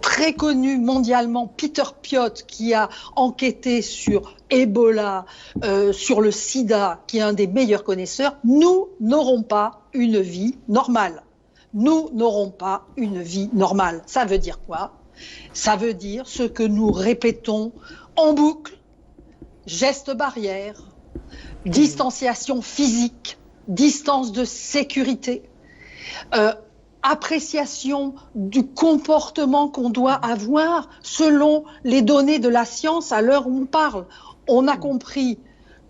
très connu mondialement, Peter Piot, qui a enquêté sur Ebola, sur le sida, qui est un des meilleurs connaisseurs, nous n'aurons pas une vie normale. Nous n'aurons pas une vie normale. Ça veut dire quoi? Ça veut dire ce que nous répétons en boucle: gestes barrières, distanciation physique, distance de sécurité, appréciation du comportement qu'on doit avoir selon les données de la science à l'heure où on parle. On a compris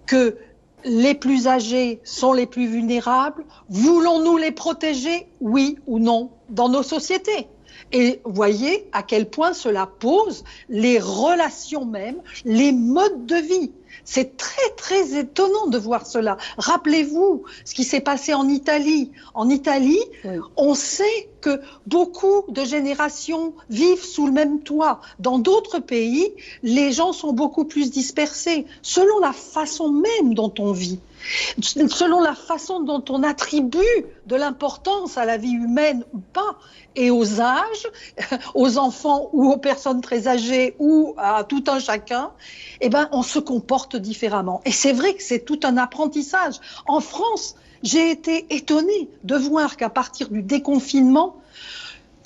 que les plus âgés sont les plus vulnérables. Voulons-nous les protéger, oui ou non, dans nos sociétés? Et voyez à quel point cela pose les relations mêmes, les modes de vie. C'est très, très étonnant de voir cela. Rappelez-vous ce qui s'est passé en Italie. En Italie, on sait que beaucoup de générations vivent sous le même toit. Dans d'autres pays, les gens sont beaucoup plus dispersés, selon la façon même dont on vit, selon la façon dont on attribue de l'importance à la vie humaine ou pas, et aux âges, aux enfants ou aux personnes très âgées ou à tout un chacun, eh ben, on se comporte différemment. Et c'est vrai que c'est tout un apprentissage. En France, j'ai été étonnée de voir qu'à partir du déconfinement,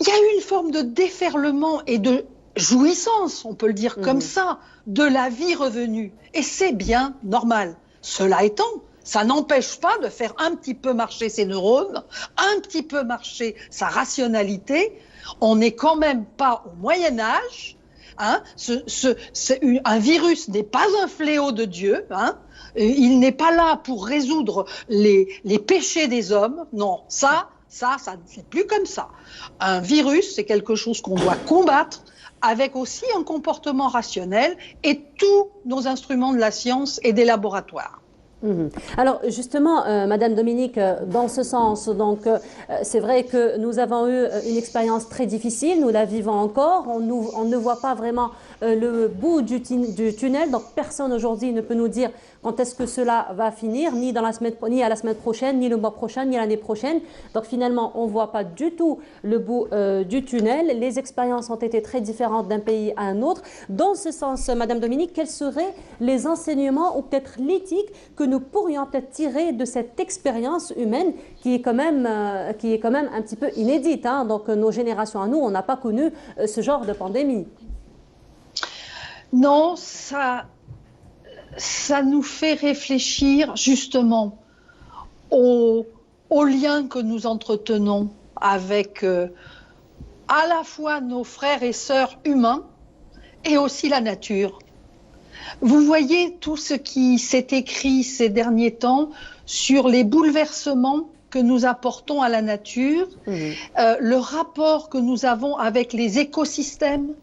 il y a eu une forme de déferlement et de jouissance, on peut le dire comme ça, de la vie revenue. Et c'est bien normal. Cela étant, ça n'empêche pas de faire un petit peu marcher ses neurones, un petit peu marcher sa rationalité. On n'est quand même pas au Moyen-Âge. Hein. Un virus n'est pas un fléau de Dieu. Hein. Il n'est pas là pour résoudre les péchés des hommes. Non, ça c'est plus comme ça. Un virus, c'est quelque chose qu'on doit combattre avec aussi un comportement rationnel et tous nos instruments de la science et des laboratoires. Alors justement, Madame Dominique, dans ce sens, donc c'est vrai que nous avons eu une expérience très difficile, nous la vivons encore, on ne voit pas vraiment le bout du tunnel, donc personne aujourd'hui ne peut nous dire quand est-ce que cela va finir, ni à la semaine prochaine, ni le mois prochain, ni l'année prochaine. Donc finalement, on ne voit pas du tout le bout du tunnel. Les expériences ont été très différentes d'un pays à un autre. Dans ce sens, Madame Dominique, quels seraient les enseignements ou peut-être l'éthique que nous pourrions peut-être tirer de cette expérience humaine qui est quand même un petit peu inédite, hein. Donc nos générations à nous, on n'a pas connu ce genre de pandémie. Non, ça nous fait réfléchir justement aux liens que nous entretenons avec à la fois nos frères et sœurs humains et aussi la nature. Vous voyez tout ce qui s'est écrit ces derniers temps sur les bouleversements que nous apportons à la nature, le rapport que nous avons avec les écosystèmes,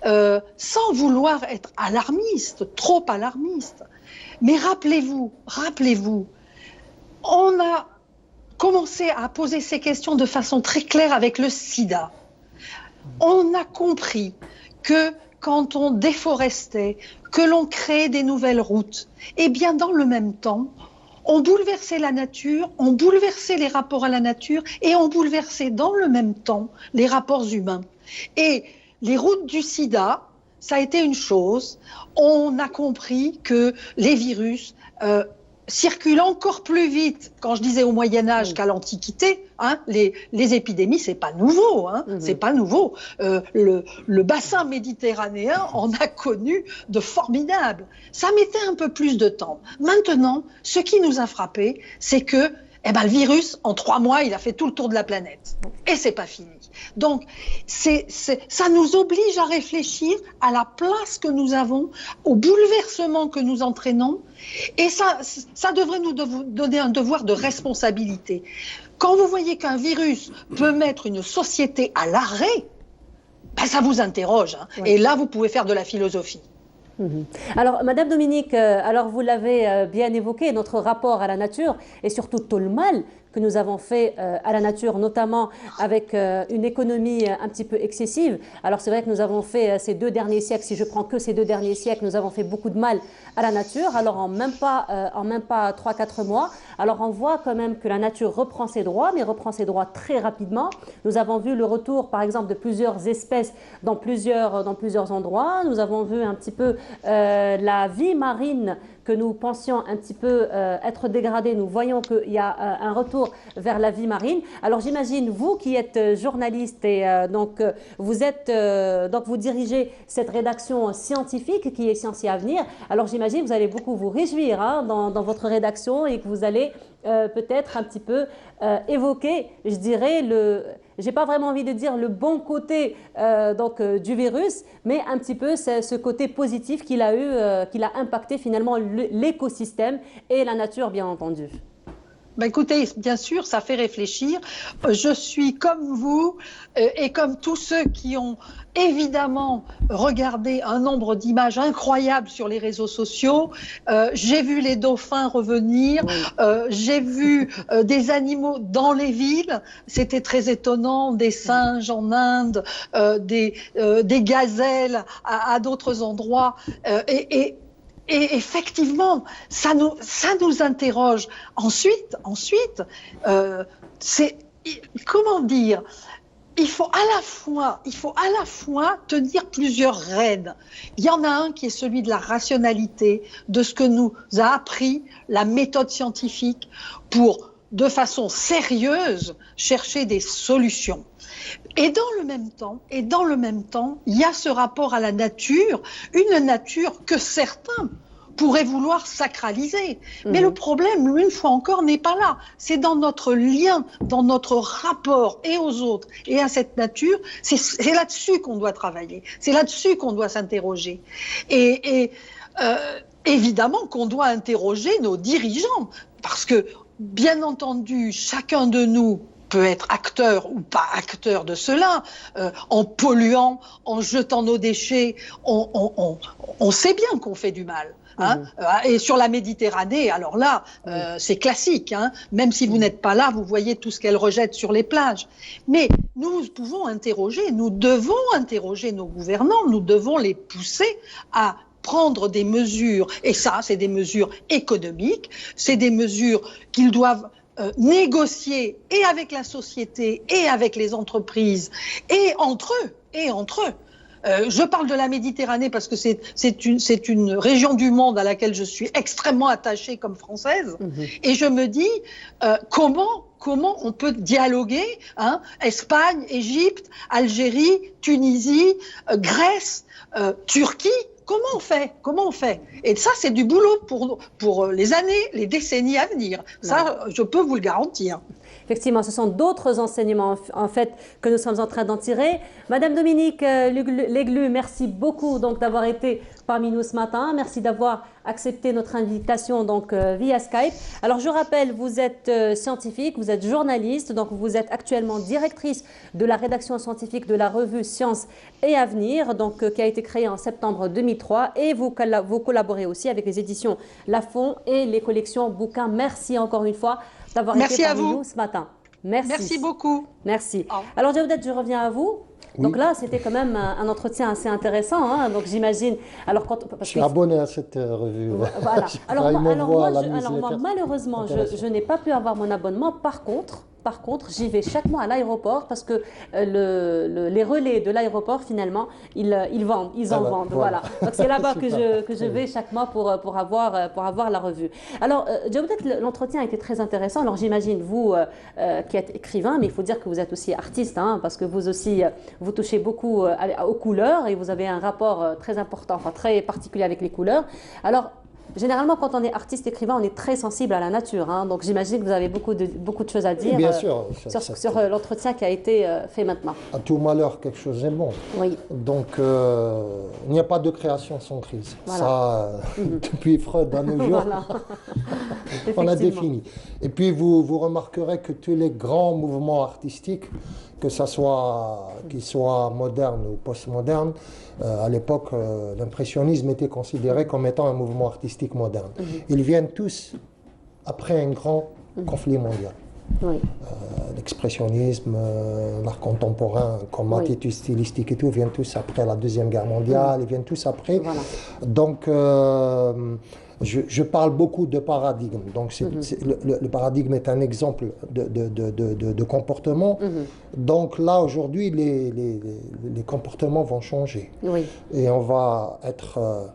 sans vouloir être alarmiste, trop alarmiste. Mais rappelez-vous, on a commencé à poser ces questions de façon très claire avec le sida. On a compris que quand on déforestait, que l'on créait des nouvelles routes, eh bien dans le même temps, on bouleversait la nature, on bouleversait les rapports à la nature et on bouleversait dans le même temps les rapports humains. Et les routes du sida, ça a été une chose. On a compris que les virus circulent encore plus vite, quand je disais au Moyen-Âge qu'à l'Antiquité, hein, les épidémies, c'est pas nouveau, hein, c'est pas nouveau. Le bassin méditerranéen en a connu de formidables. Ça mettait un peu plus de temps. Maintenant, ce qui nous a frappé, c'est que le virus, en 3 mois, il a fait tout le tour de la planète. Et c'est pas fini. Donc, ça nous oblige à réfléchir à la place que nous avons, au bouleversement que nous entraînons. Et ça devrait nous donner un devoir de responsabilité. Quand vous voyez qu'un virus peut mettre une société à l'arrêt, ça vous interroge. Hein. Oui. Et là, vous pouvez faire de la philosophie. Alors, Madame Dominique, alors vous l'avez bien évoqué, notre rapport à la nature et surtout tout le mal que nous avons fait à la nature, notamment avec une économie un petit peu excessive. Alors c'est vrai que nous avons fait ces 2 derniers siècles, si je prends que ces 2 derniers siècles, nous avons fait beaucoup de mal à la nature. Alors en même pas 3-4 mois, alors on voit quand même que la nature reprend ses droits, mais reprend ses droits très rapidement. Nous avons vu le retour, par exemple, de plusieurs espèces dans plusieurs endroits. Nous avons vu un petit peu la vie marine que nous pensions un petit peu être dégradée. Nous voyons qu'il y a un retour vers la vie marine. Alors j'imagine, vous qui êtes journaliste et donc vous dirigez cette rédaction scientifique qui est Sciences et Avenir. Alors j'imagine vous allez beaucoup vous réjouir hein, dans votre rédaction et que vous allez peut-être un petit peu évoquer, je dirais, j'ai pas vraiment envie de dire le bon côté du virus, mais un petit peu ce côté positif qu'il a impacté finalement l'écosystème et la nature, bien entendu. Écoutez, bien sûr, ça fait réfléchir. Je suis comme vous et comme tous ceux qui ont évidemment regardé un nombre d'images incroyables sur les réseaux sociaux. J'ai vu les dauphins revenir, j'ai vu des animaux dans les villes, c'était très étonnant, des singes en Inde, des gazelles à d'autres endroits. Et effectivement, ça nous interroge. Ensuite, comment dire, il faut à la fois tenir plusieurs rênes. Il y en a un qui est celui de la rationalité, de ce que nous a appris la méthode scientifique pour, de façon sérieuse, chercher des solutions. Et dans le même temps, il y a ce rapport à la nature, une nature que certains pourraient vouloir sacraliser. Mais le problème, une fois encore, n'est pas là. C'est dans notre lien, dans notre rapport et aux autres et à cette nature, c'est là-dessus qu'on doit travailler, c'est là-dessus qu'on doit s'interroger. Et évidemment qu'on doit interroger nos dirigeants, parce que, bien entendu, chacun de nous peut être acteur ou pas acteur de cela, en polluant, en jetant nos déchets, on sait bien qu'on fait du mal. hein, et sur la Méditerranée, alors là, c'est classique, hein, même si vous n'êtes pas là, vous voyez tout ce qu'elle rejette sur les plages. Mais nous pouvons interroger, nous devons interroger nos gouvernants, nous devons les pousser à prendre des mesures, et ça, c'est des mesures économiques, c'est des mesures qu'ils doivent négocier et avec la société et avec les entreprises et entre eux, je parle de la Méditerranée parce que c'est une région du monde à laquelle je suis extrêmement attachée comme française, et je me dis comment on peut dialoguer, hein, Espagne, Égypte, Algérie, Tunisie, Grèce, Turquie. Comment on fait? Et ça, c'est du boulot pour les années, les décennies à venir. Ça, je peux vous le garantir. Effectivement, ce sont d'autres enseignements en fait que nous sommes en train d'en tirer. Madame Dominique Leglu, merci beaucoup donc d'avoir été parmi nous ce matin. Merci d'avoir accepté notre invitation donc via Skype. Alors je rappelle, vous êtes scientifique, vous êtes journaliste, donc vous êtes actuellement directrice de la rédaction scientifique de la revue Science et Avenir, donc qui a été créée en septembre 2003, et vous collaborez aussi avec les éditions Lafon et les collections Bouquins. Merci encore une fois d'avoir été parmi nous ce matin. Merci. Merci beaucoup. Merci. Alors Jawdet, je reviens à vous. Oui. Donc là, c'était quand même un entretien assez intéressant. Hein, donc j'imagine. Je suis abonné à cette revue. Voilà. Alors moi, malheureusement, je n'ai pas pu avoir mon abonnement. Par contre, j'y vais chaque mois à l'aéroport parce que les relais de l'aéroport, finalement, ils en vendent. Voilà. Donc c'est là-bas que je vais chaque mois pour avoir la revue. Alors, peut-être l'entretien a été très intéressant. Alors j'imagine, vous qui êtes écrivain, mais il faut dire que vous êtes aussi artiste, hein, parce que vous aussi, vous touchez beaucoup aux couleurs et vous avez un rapport très important, enfin très particulier avec les couleurs. Alors, généralement, quand on est artiste écrivain, on est très sensible à la nature. Hein, donc j'imagine que vous avez beaucoup de choses à dire bien sûr, sur l'entretien qui a été fait maintenant. À tout malheur, quelque chose est bon. Oui. Donc il n'y a pas de création sans crise. Voilà. Ça, depuis Freud à nos jours, on a défini. Et puis vous remarquerez que tous les grands mouvements artistiques, que ce soit qu'ils soient modernes ou postmodernes, à l'époque, l'impressionnisme était considéré comme étant un mouvement artistique moderne. Ils viennent tous après un grand conflit mondial. Oui. L'expressionnisme, l'art contemporain, comme attitude stylistique et tout, viennent tous après la Deuxième Guerre mondiale, ils viennent tous après. Voilà. Donc, je parle beaucoup de paradigme. Donc, le paradigme est un exemple de comportement. Donc là, aujourd'hui, les comportements vont changer. Oui. Et on va être...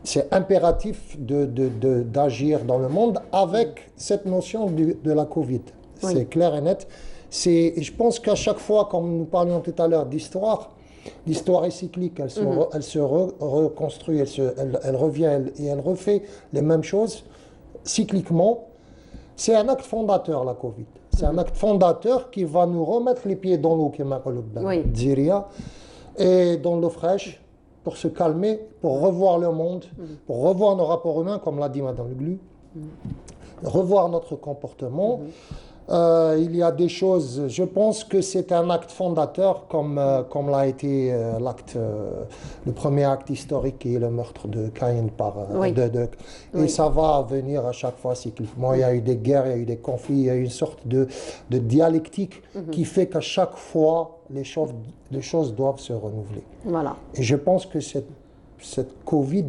c'est impératif d'agir dans le monde avec cette notion de la Covid. Oui. C'est clair et net. Je pense qu'à chaque fois, comme nous parlions tout à l'heure d'histoire, l'histoire est cyclique, elle se reconstruit, elle revient et elle refait les mêmes choses cycliquement. C'est un acte fondateur, la Covid. C'est un acte fondateur qui va nous remettre les pieds dans l'eau, et dans l'eau fraîche, pour se calmer, pour revoir le monde, pour revoir nos rapports humains, comme l'a dit Mme Leglu, revoir notre comportement. Il y a des choses, je pense que c'est un acte fondateur comme l'a été le premier acte historique qui est le meurtre de Caïn et ça va venir à chaque fois cycliquement. Il y a eu des guerres, il y a eu des conflits, il y a eu une sorte de dialectique qui fait qu'à chaque fois les choses doivent se renouveler. Voilà. Et je pense que cette Covid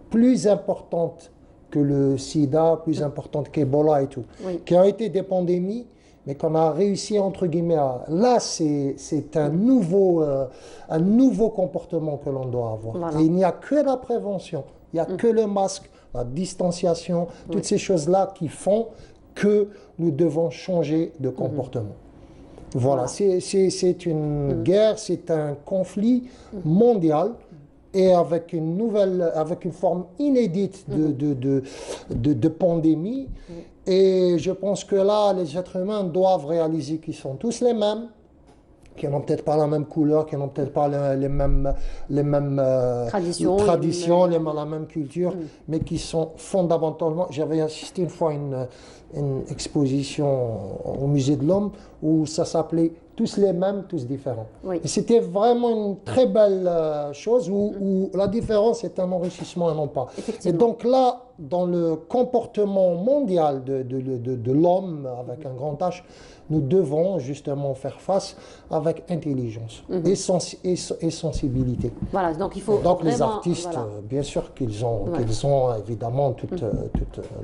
plus importante que le sida, plus importante qu'Ebola et tout, qui ont été des pandémies, mais qu'on a réussi, entre guillemets, là, c'est un nouveau comportement que l'on doit avoir. Voilà. Et il n'y a que la prévention, il n'y a que le masque, la distanciation, toutes ces choses-là qui font que nous devons changer de comportement. Voilà, c'est une guerre, c'est un conflit mondial, et avec une forme inédite de pandémie. Et je pense que là, les êtres humains doivent réaliser qu'ils sont tous les mêmes, qui n'ont peut-être pas la même couleur, qui n'ont peut-être pas les mêmes traditions, la même culture, mais qui sont fondamentalement... J'avais assisté une fois à une exposition au Musée de l'Homme où ça s'appelait tous les mêmes, tous différents. Oui. Et c'était vraiment une très belle chose où la différence est un enrichissement et non pas. Et donc là, dans le comportement mondial de l'homme avec un grand H, nous devons justement faire face avec intelligence et sensibilité. Voilà, donc il faut Donc vraiment, les artistes, voilà. bien sûr qu'ils ont évidemment toute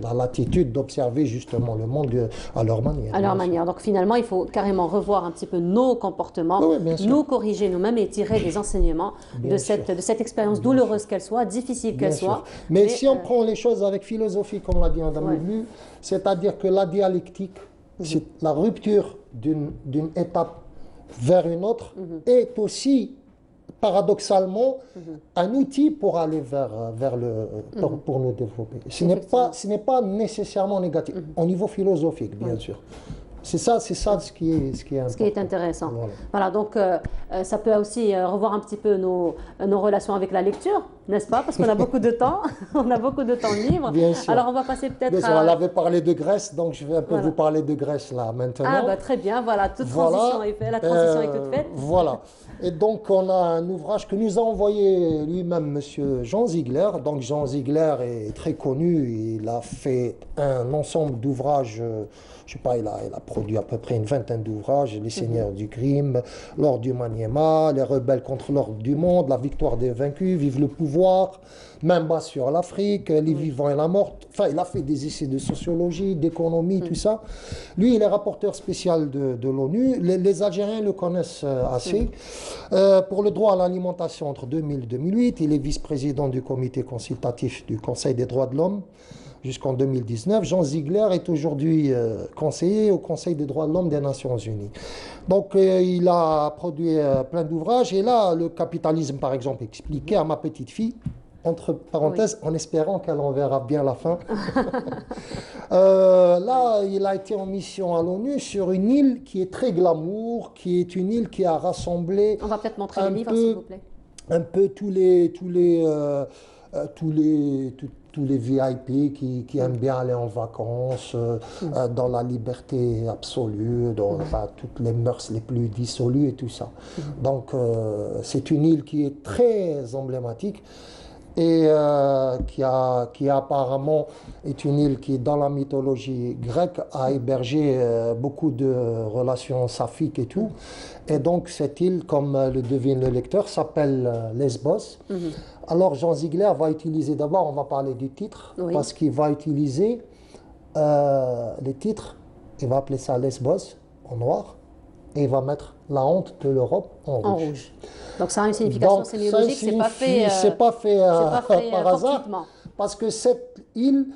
la latitude d'observer justement le monde à leur manière. À leur manière. Donc finalement, il faut carrément revoir un petit peu nos comportements, Oui, bien sûr. nous corriger nous-mêmes et tirer des enseignements de cette expérience douloureuse qu'elle soit, difficile qu'elle Bien sûr. soit. Mais si on prend les choses avec philosophie, comme l'a dit Madame Leblu, c'est-à-dire que la dialectique, c'est la rupture d'une étape vers une autre, est aussi paradoxalement un outil pour aller vers pour nous développer. Ce n'est pas nécessairement négatif au niveau philosophique, bien sûr. C'est ça ce qui est important. Ce qui est intéressant. Voilà, donc ça peut aussi revoir un petit peu nos relations avec la lecture, n'est-ce pas? Parce qu'on a beaucoup de temps, on a beaucoup de temps libre. Bien sûr. Alors on va passer peut-être à... On avait parlé de Grèce, donc je vais un peu vous parler de Grèce là maintenant. Ah bah très bien, voilà, la transition est toute faite. Voilà. Et donc on a un ouvrage que nous a envoyé lui-même Monsieur Jean Ziegler. Donc Jean Ziegler est très connu, il a fait un ensemble d'ouvrages. Je sais pas, il a produit à peu près une vingtaine d'ouvrages, Les Seigneurs du Crime, L'Ordre du Maniema, Les Rebelles contre l'Ordre du Monde, La Victoire des Vaincus, Vive le pouvoir, Main basse sur l'Afrique, Les Vivants et la Mort. Enfin, il a fait des essais de sociologie, d'économie, tout ça. Lui, il est rapporteur spécial de l'ONU. Les Algériens le connaissent assez. Pour le droit à l'alimentation entre 2000 et 2008, il est vice-président du comité consultatif du Conseil des droits de l'homme jusqu'en 2019. Jean Ziegler est aujourd'hui conseiller au Conseil des droits de l'homme des Nations Unies. Donc il a produit plein d'ouvrages. Et là, le capitalisme, par exemple, expliqué à ma petite fille, entre parenthèses, en espérant qu'elle en verra bien la fin. Là, il a été en mission à l'ONU sur une île qui est très glamour, qui est une île qui a rassemblé... On va peut-être montrer le livre, s'il vous plaît. Un peu tous les VIP qui aiment bien aller en vacances, dans la liberté absolue, dans toutes les mœurs les plus dissolues et tout ça. Donc c'est une île qui est très emblématique et qui apparemment est une île qui, dans la mythologie grecque, a hébergé beaucoup de relations saphiques et tout. Et donc cette île, comme le devine le lecteur, s'appelle Lesbos. Alors Jean Ziegler va utiliser, d'abord on va parler du titre, parce qu'il va utiliser les titres, il va appeler ça Lesbos en noir, et il va mettre la honte de l'Europe en rouge. Donc ça a une signification sémiologique, c'est pas fait par hasard, parce que cette île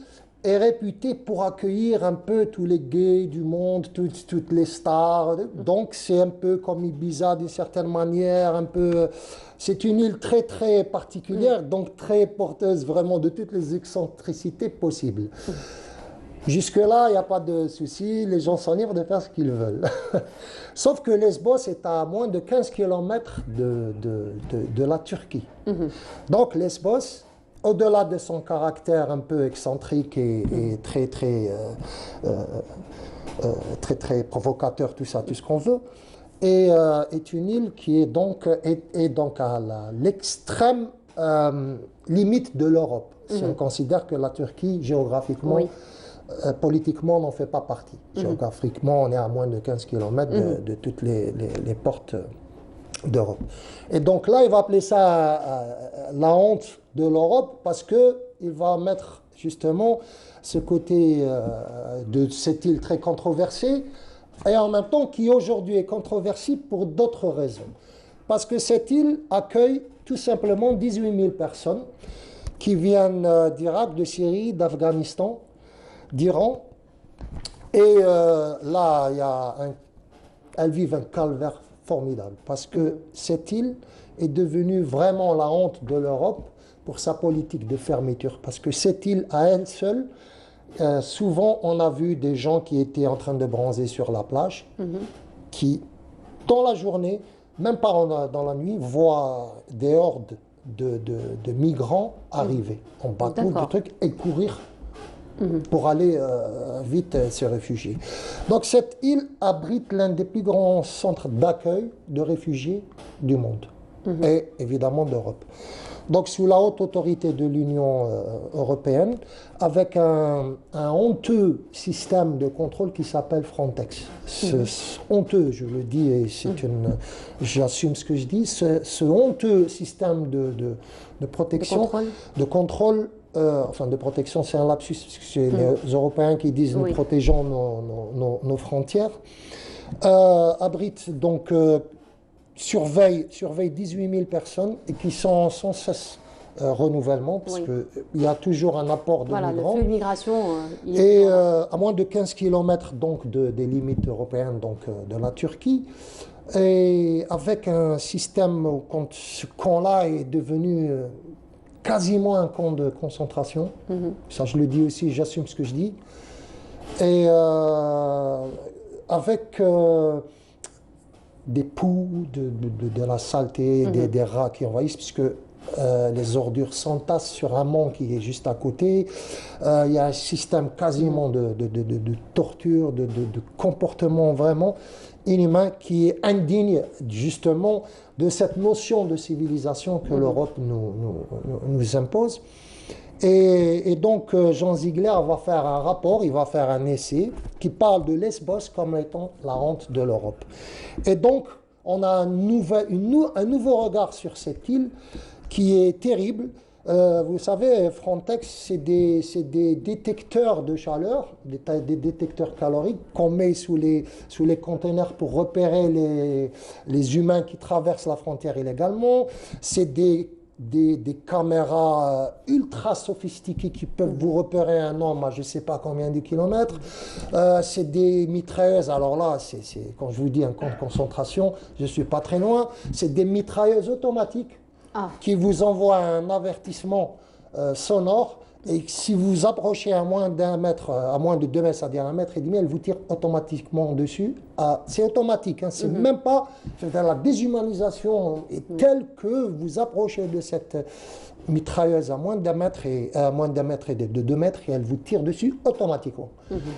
est réputée pour accueillir un peu tous les gays du monde, toutes les stars. Donc c'est un peu comme Ibiza d'une certaine manière, un peu. C'est une île très très particulière, donc très porteuse vraiment de toutes les excentricités possibles. Jusque-là, il n'y a pas de souci, les gens sont libres de faire ce qu'ils veulent. Sauf que Lesbos est à moins de 15 km de la Turquie. Donc Lesbos, au-delà de son caractère un peu excentrique et très provocateur, tout ça, tout ce qu'on veut, est une île qui est donc à l'extrême limite de l'Europe. Si on considère que la Turquie, géographiquement, politiquement, n'en fait pas partie. Géographiquement, on est à moins de 15 km de toutes les portes d'Europe. Et donc là, il va appeler ça la honte de l'Europe parce qu'il va mettre justement ce côté de cette île très controversée et en même temps qui aujourd'hui est controversée pour d'autres raisons. Parce que cette île accueille tout simplement 18 000 personnes qui viennent d'Irak, de Syrie, d'Afghanistan, d'Iran. Et là, elles vivent un calvaire formidable parce que cette île est devenue vraiment la honte de l'Europe pour sa politique de fermeture. Parce que cette île, à elle seule, souvent on a vu des gens qui étaient en train de bronzer sur la plage, qui, dans la journée, même pas dans la nuit, voient des hordes de migrants arriver en bateau, de trucs, et courir pour aller vite se réfugier. Donc cette île abrite l'un des plus grands centres d'accueil de réfugiés du monde et évidemment d'Europe. Donc sous la haute autorité de l'Union européenne, avec un honteux système de contrôle qui s'appelle Frontex. Honteux, je le dis, et j'assume ce que je dis, ce honteux système de protection, de contrôle, enfin de protection, c'est un lapsus, parce que c'est les Européens qui disent nous protégeons nos frontières, abrite donc surveille 18 000 personnes et qui sont sans cesse renouvellement, parce qu'il y a toujours un apport de migrants. Le flux de migration, et à moins de 15 km donc, des limites européennes, donc de la Turquie, et avec un système où quand ce camp-là est devenu quasiment un camp de concentration. Ça, je le dis aussi, j'assume ce que je dis. Et avec des poux, de la saleté, des rats qui envahissent, puisque les ordures s'entassent sur un mont qui est juste à côté. Il y a un système quasiment de torture, de comportement vraiment inhumain qui est indigne justement de cette notion de civilisation que l'Europe nous impose. Et donc Jean Ziegler va faire un rapport, il va faire un essai qui parle de Lesbos comme étant la honte de l'Europe. Et donc on a un nouveau regard sur cette île qui est terrible. Vous savez, Frontex, c'est des détecteurs de chaleur, des détecteurs caloriques qu'on met sous les containers pour repérer les humains qui traversent la frontière illégalement. C'est des caméras ultra sophistiquées qui peuvent vous repérer un homme à je ne sais pas combien de kilomètres. C'est des mitrailleuses. Alors là, quand je vous dis un camp de concentration, je ne suis pas très loin. C'est des mitrailleuses automatiques qui vous envoient un avertissement sonore. Et si vous approchez à moins d'1 mètre, à moins de 2 mètres, c'est-à-dire 1,5 mètre, elle vous tire automatiquement dessus. C'est automatique, hein, c'est même pas... La déshumanisation est telle que vous approchez de cette mitrailleuse à moins d'1 mètre et de 2 mètres et elle vous tire dessus automatiquement.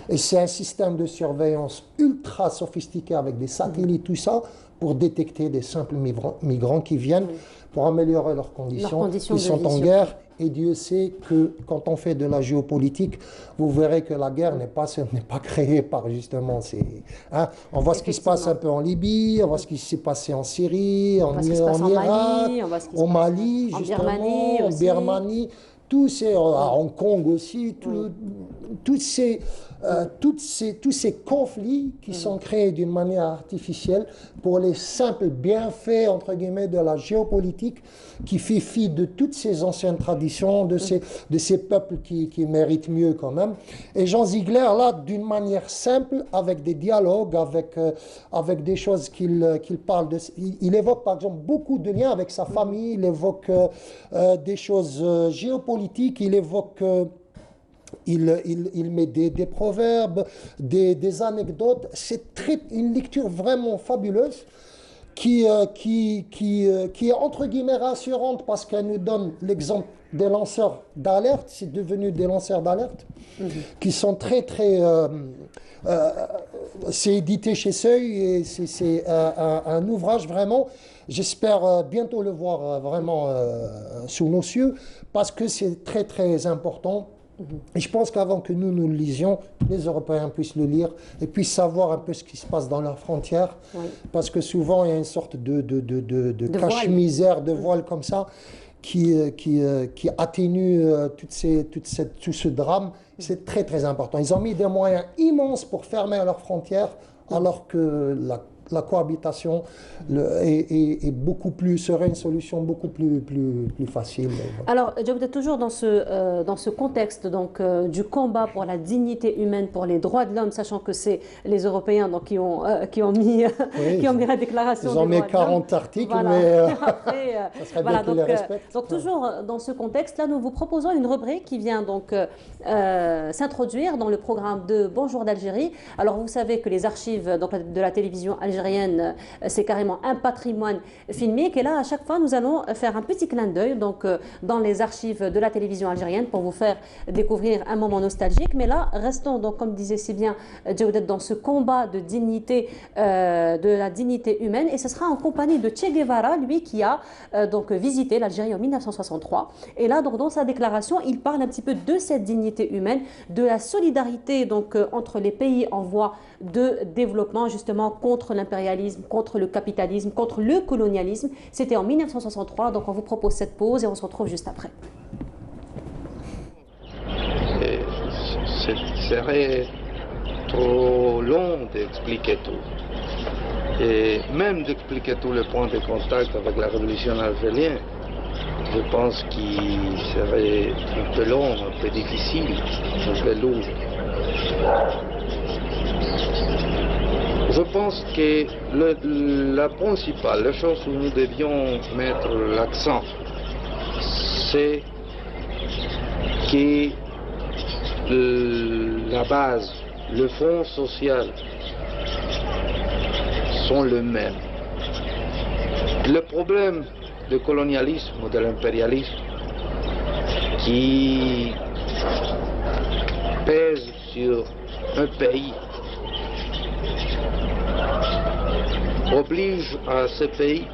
Et c'est un système de surveillance ultra sophistiqué avec des satellites, tout ça, pour détecter des simples migrants qui viennent pour améliorer leurs conditions. Ils sont en guerre. Et Dieu sait que quand on fait de la géopolitique, vous verrez que la guerre n'est pas créée par justement ces... Hein, on voit ce qui se passe un peu en Libye, on voit ce qui s'est passé en Syrie, en Irak, au Mali, justement, en Birmanie, tous ces, à Hong Kong aussi, tous ces conflits qui sont créés d'une manière artificielle pour les simples bienfaits, entre guillemets, de la géopolitique qui fait fi de toutes ces anciennes traditions, de ces peuples qui méritent mieux quand même. Et Jean Ziegler, là, d'une manière simple, avec des dialogues, avec des choses qu'il parle de... Il évoque, par exemple, beaucoup de liens avec sa famille, il évoque des choses géopolitiques, il évoque... Il met des proverbes, des anecdotes. C'est une lecture vraiment fabuleuse qui est entre guillemets rassurante parce qu'elle nous donne l'exemple des lanceurs d'alerte. C'est devenu des lanceurs d'alerte qui sont très c'est édité chez Seuil et c'est un ouvrage vraiment. J'espère bientôt le voir vraiment sous nos cieux parce que c'est très important. Et je pense qu'avant que nous le lisions, les Européens puissent le lire et puissent savoir un peu ce qui se passe dans leurs frontières. Parce que souvent, il y a une sorte de cache-misère, de voile comme ça, qui atténue tout ce drame. C'est très important. Ils ont mis des moyens immenses pour fermer leurs frontières, alors que la cohabitation est beaucoup plus serait une solution beaucoup plus facile. Alors, Diop, toujours dans ce contexte donc, du combat pour la dignité humaine, pour les droits de l'homme, sachant que c'est les Européens donc, qui ont mis la déclaration des droits de l'homme. Ils ont mis 40 articles, mais après, ça serait bien qu'ils les respectent. Donc, toujours dans ce contexte-là, nous vous proposons une rubrique qui vient donc s'introduire dans le programme de Bonjour d'Algérie. Alors, vous savez que les archives donc, de la télévision algérienne algérienne, c'est carrément un patrimoine filmique. Et là, à chaque fois, nous allons faire un petit clin d'œil dans les archives de la télévision algérienne pour vous faire découvrir un moment nostalgique. Mais là, restons donc, comme disait si bien Djaoudet, dans ce combat de dignité, de la dignité humaine. Et ce sera en compagnie de Che Guevara, lui qui a donc visité l'Algérie en 1963. Et là, donc, dans sa déclaration, il parle un petit peu de cette dignité humaine, de la solidarité donc, entre les pays en voie de développement, justement contre l'impérialisme, contre le capitalisme, contre le colonialisme. C'était en 1963, donc on vous propose cette pause et on se retrouve juste après. Ce serait trop long d'expliquer tout. Et même d'expliquer tous les points de contact avec la révolution algérienne, je pense qu'il serait un peu long, un peu difficile, un peu lourd. Je pense que la principale, la chose où nous devions mettre l'accent, c'est que la base, le fond social sont les mêmes. Le problème du colonialisme ou de l'impérialisme qui pèse sur un pays oblige à ce pays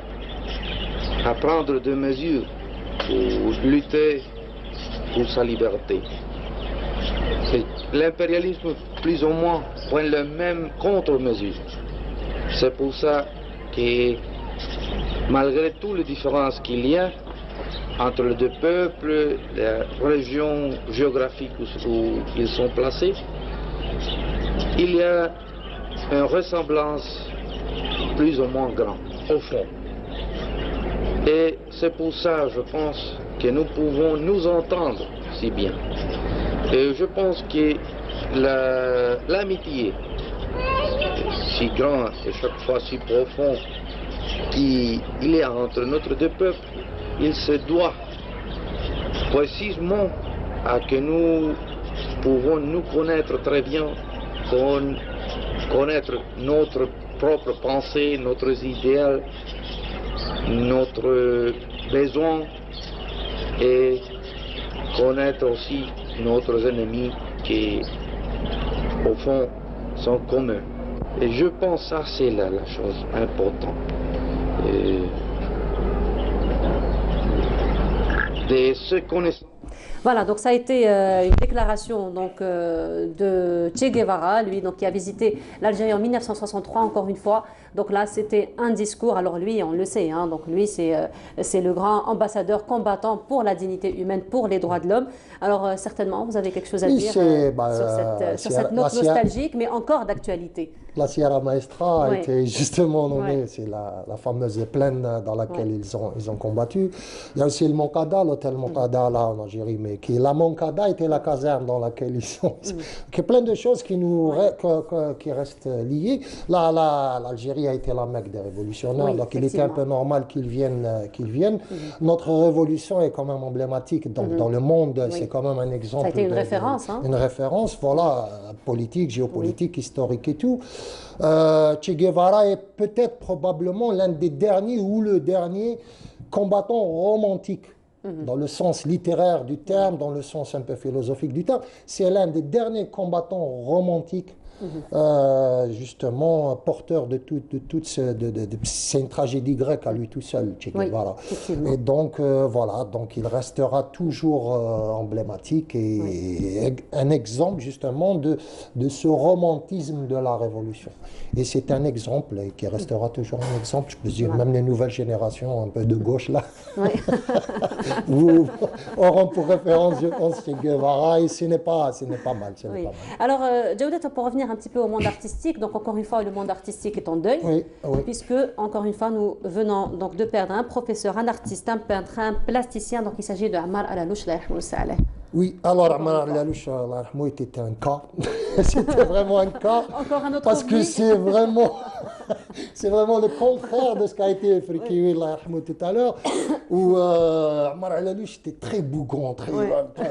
à prendre des mesures pour lutter pour sa liberté. L'impérialisme, plus ou moins, prend les mêmes contre-mesures. C'est pour ça que, malgré toutes les différences qu'il y a entre les deux peuples, les régions géographiques où ils sont placés, il y a une ressemblance plus ou moins grande, au fond. Et c'est pour ça, je pense, que nous pouvons nous entendre si bien. Et je pense que l'amitié, si grande et chaque fois si profond qu'il y a entre notre deux peuples, il se doit précisément à que nous pouvons nous connaître très bien, connaître notre propre pensée, notre idéal, notre besoin et connaître aussi nos ennemis qui, au fond, sont communs. Et je pense que ça, c'est là la chose importante. De se connaître. Voilà, donc ça a été une déclaration donc, de Che Guevara, lui donc, qui a visité l'Algérie en 1963, encore une fois. Donc là, c'était un discours. Alors lui, on le sait, hein, donc lui, c'est le grand ambassadeur combattant pour la dignité humaine, pour les droits de l'homme. Alors certainement, vous avez quelque chose à dire sur cette note nostalgique, mais encore d'actualité. La Sierra Maestra a été justement nommée, c'est la fameuse plaine dans laquelle ils ont combattu. Il y a aussi le Moncada, l'hôtel Moncada là en Algérie, mais qui la Moncada était la caserne dans laquelle ils sont. Il y a plein de choses qui qui restent liées. Là, l'Algérie a été la Mecque des révolutionnaires, donc il était un peu normal qu'ils viennent. Notre révolution est quand même emblématique dans le monde, c'est quand même un exemple. Ça a été une référence. Une référence, voilà, politique, géopolitique, historique et tout. Che Guevara est peut-être probablement l'un des derniers ou le dernier combattant romantique, dans le sens littéraire du terme, dans le sens un peu philosophique du terme. C'est l'un des derniers combattants romantiques, justement porteur de toute c'est une tragédie grecque à lui tout seul, Che Guevara. Et donc voilà, donc il restera toujours emblématique et un exemple justement de ce romantisme de la révolution. Et c'est un exemple qui restera toujours un exemple. Je peux dire même les nouvelles générations un peu de gauche là auront pour référence, je pense, Che Guevara, et ce n'est pas mal. Alors Djaoudet, pour revenir un petit peu au monde artistique, donc encore une fois le monde artistique est en deuil, puisque encore une fois nous venons donc de perdre un professeur, un artiste, un peintre, un plasticien, donc il s'agit de Ammar Al-Alouche. Oui, alors Ammar Al-Alouche était un cas, c'était vraiment un cas, encore un autre parce que c'est vraiment le contraire de ce qui a été effectué tout à l'heure, où Ammar Al-Alouche était très bougon,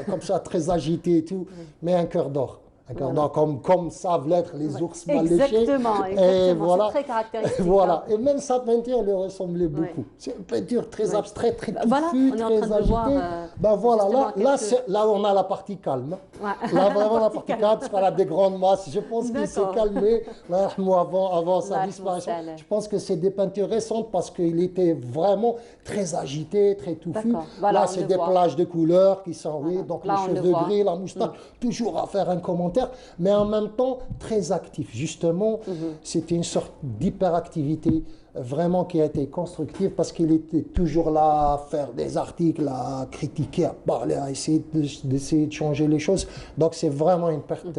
comme ça, très agité et tout, mais un cœur d'or. D'accord. Voilà. Donc, comme savent l'être les ours mal léchés. Exactement, Et exactement. voilà. C'est très caractéristique. Voilà. Et même sa peinture lui ressemblait beaucoup. C'est une peinture très abstraite, très Voilà, touffue, on est en très train de agitée. voir, Ben voilà, justement, là, on a la partie calme. Ouais. Là, vraiment, la partie calme, parce qu'on a des grandes masses. Je pense qu'il s'est D'accord. calmé avant sa Allah disparition. يحفظه. Je pense que c'est des peintures récentes parce qu'il était vraiment très agité, très touffu. D'accord. Voilà, Là, on c'est le des voit. plages de couleurs qui sont, oui, donc Là, on les le cheveux voit. gris, la moustache, toujours à faire un commentaire, mais en même temps très actif. Justement, c'était une sorte d'hyperactivité vraiment qui a été constructive parce qu'il était toujours là à faire des articles, à critiquer, à parler, à essayer d'essayer de changer les choses. Donc c'est vraiment une perte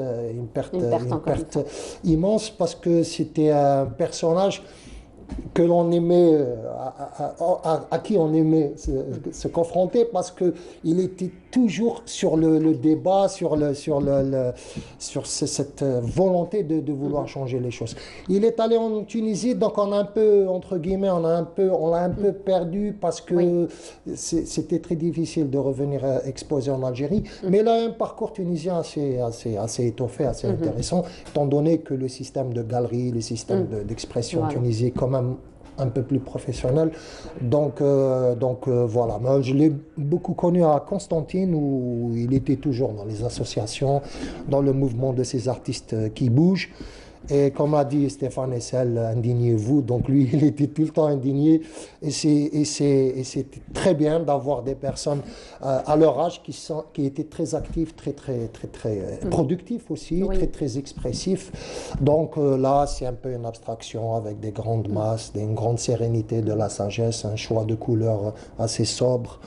immense parce que c'était un personnage que l'on aimait, à qui on aimait se confronter parce qu'il était toujours sur le débat, sur cette volonté de vouloir changer les choses. Il est allé en Tunisie, donc on a un peu, entre guillemets, on l'a un peu perdu parce que c'était très difficile de revenir exposer en Algérie. Mais il a un parcours tunisien assez étoffé, assez intéressant, étant donné que le système de galerie, le système d'expression en Tunisie est quand même un peu plus professionnel. Donc voilà. Moi, je l'ai beaucoup connu à Constantine où il était toujours dans les associations, dans le mouvement de ces artistes qui bougent. Et comme a dit Stéphane Hessel, indignez-vous. Donc lui, il était tout le temps indigné. Et c'est très bien d'avoir des personnes à leur âge qui étaient très actifs, très productifs aussi, très expressifs. Donc là, c'est un peu une abstraction avec des grandes masses, une grande sérénité de la sagesse, un choix de couleurs assez sobre.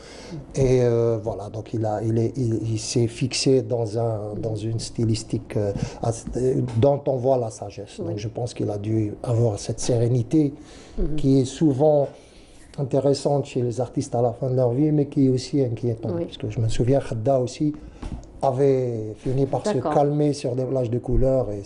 Et voilà, donc il s'est fixé dans une stylistique dont on voit la sagesse. Donc je pense qu'il a dû avoir cette sérénité qui est souvent intéressante chez les artistes à la fin de leur vie, mais qui est aussi inquiétante. Parce que je me souviens, Khadda aussi avait fini par se calmer sur des plages de couleurs et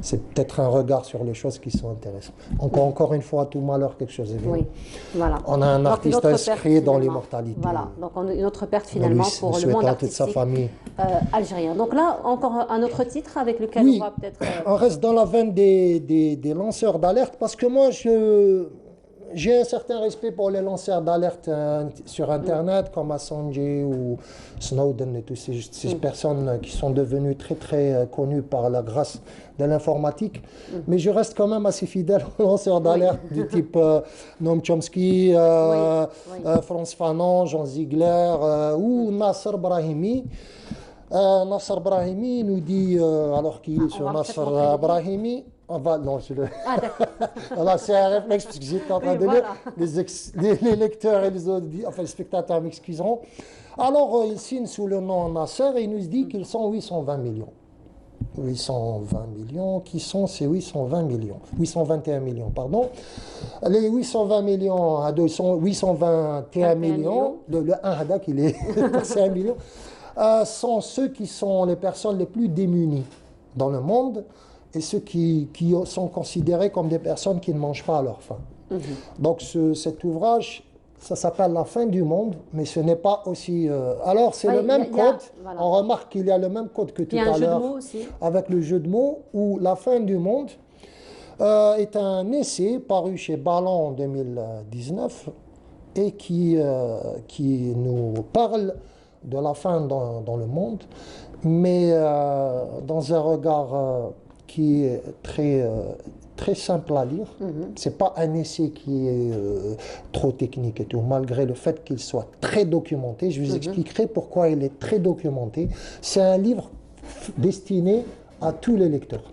c'est peut-être un regard sur les choses qui sont intéressantes. Encore une fois, tout malheur, quelque chose est venu. Oui, voilà. On a un Donc, artiste inscrit dans l'immortalité. Voilà, donc une autre perte finalement pour le monde artistique sa famille. Algérien. Donc là, encore un autre titre avec lequel on va peut-être... on reste dans la veine des lanceurs d'alerte parce que moi, j'ai un certain respect pour les lanceurs d'alerte sur Internet comme Assange ou Snowden et toutes ces personnes qui sont devenues très connues par la grâce de l'informatique. Mais je reste quand même assez fidèle aux lanceurs d'alerte du type Noam Chomsky, Frantz Fanon, Jean Ziegler ou Nasser Brahimi. Nasser Brahimi nous dit, alors qu'il est sur Nasser Brahimi, non, c'est un réflexe parce que j'étais en train de lire, les lecteurs et les spectateurs m'excuseront. Alors, il signe sous le nom Nasser et il nous dit qu'ils sont 820 millions. 820 millions, qui sont ces 820 millions 821 millions, pardon. Les 820 millions, sont 821 millions, le 1 Hadak, il est c'est 1 million, sont ceux qui sont les personnes les plus démunies dans le monde et ceux qui sont considérés comme des personnes qui ne mangent pas à leur faim. Donc cet ouvrage, ça s'appelle La fin du monde, mais ce n'est pas aussi... alors c'est le même code, on remarque qu'il y a le même code que tout à l'heure, avec le jeu de mots, où La fin du monde est un essai paru chez Ballant en 2019 et qui nous parle de la fin dans le monde, mais dans un regard qui est très simple à lire. C'est pas un essai qui est trop technique et tout, malgré le fait qu'il soit très documenté. Je vous expliquerai pourquoi il est très documenté. C'est un livre destiné à tous les lecteurs.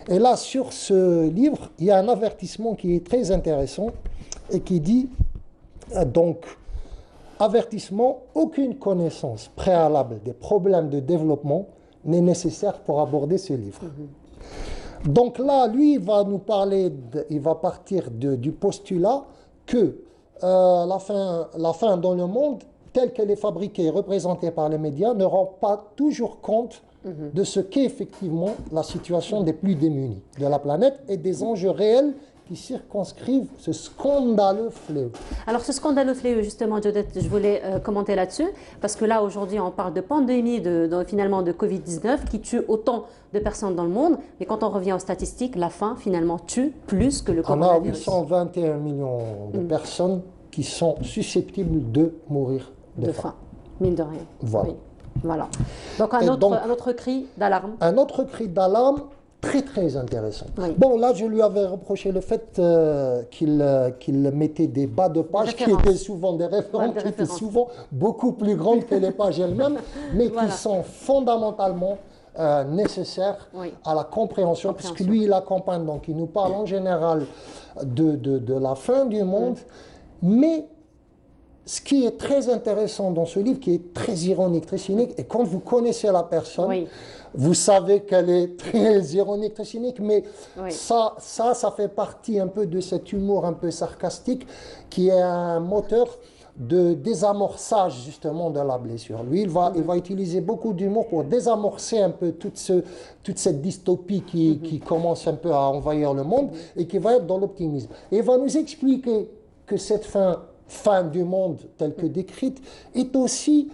Et là, sur ce livre, il y a un avertissement qui est très intéressant et qui dit donc, avertissement, aucune connaissance préalable des problèmes de développement n'est nécessaire pour aborder ce livre. Donc là, lui, il va nous parler, il va partir du postulat que la fin dans le monde, telle qu'elle est fabriquée et représentée par les médias, ne rend pas toujours compte de ce qu'est effectivement la situation des plus démunis de la planète et des enjeux réels qui circonscrivent ce scandaleux fléau. Alors ce scandaleux fléau, justement, Jodette, je voulais commenter là-dessus, parce que là, aujourd'hui, on parle de pandémie, finalement, de Covid-19, qui tue autant de personnes dans le monde, mais quand on revient aux statistiques, la faim, finalement, tue plus que le On a coronavirus. 821 millions de personnes qui sont susceptibles de mourir de faim. Mine de rien. Voilà. Oui. Voilà. Donc un autre cri d'alarme. Un autre cri d'alarme très très intéressant. Oui. Bon, là, je lui avais reproché le fait qu'il mettait des bas de page qui références. étaient souvent des références, Ouais, des qui étaient références. souvent beaucoup plus grandes que les pages elles-mêmes, mais Voilà. qui sont fondamentalement nécessaires Oui. à la compréhension, puisque lui, il accompagne, donc il nous parle en général de la fin du monde, mais ce qui est très intéressant dans ce livre, qui est très ironique, très cynique, et quand vous connaissez la personne, Oui. vous savez qu'elle est très ironique, très cynique, mais Oui. ça fait partie un peu de cet humour un peu sarcastique qui est un moteur de désamorçage justement de la blessure. Lui, il va utiliser beaucoup d'humour pour désamorcer un peu toute cette dystopie qui commence un peu à envahir le monde et qui va être dans l'optimisme. Et il va nous expliquer que cette fin du monde telle que décrite est aussi...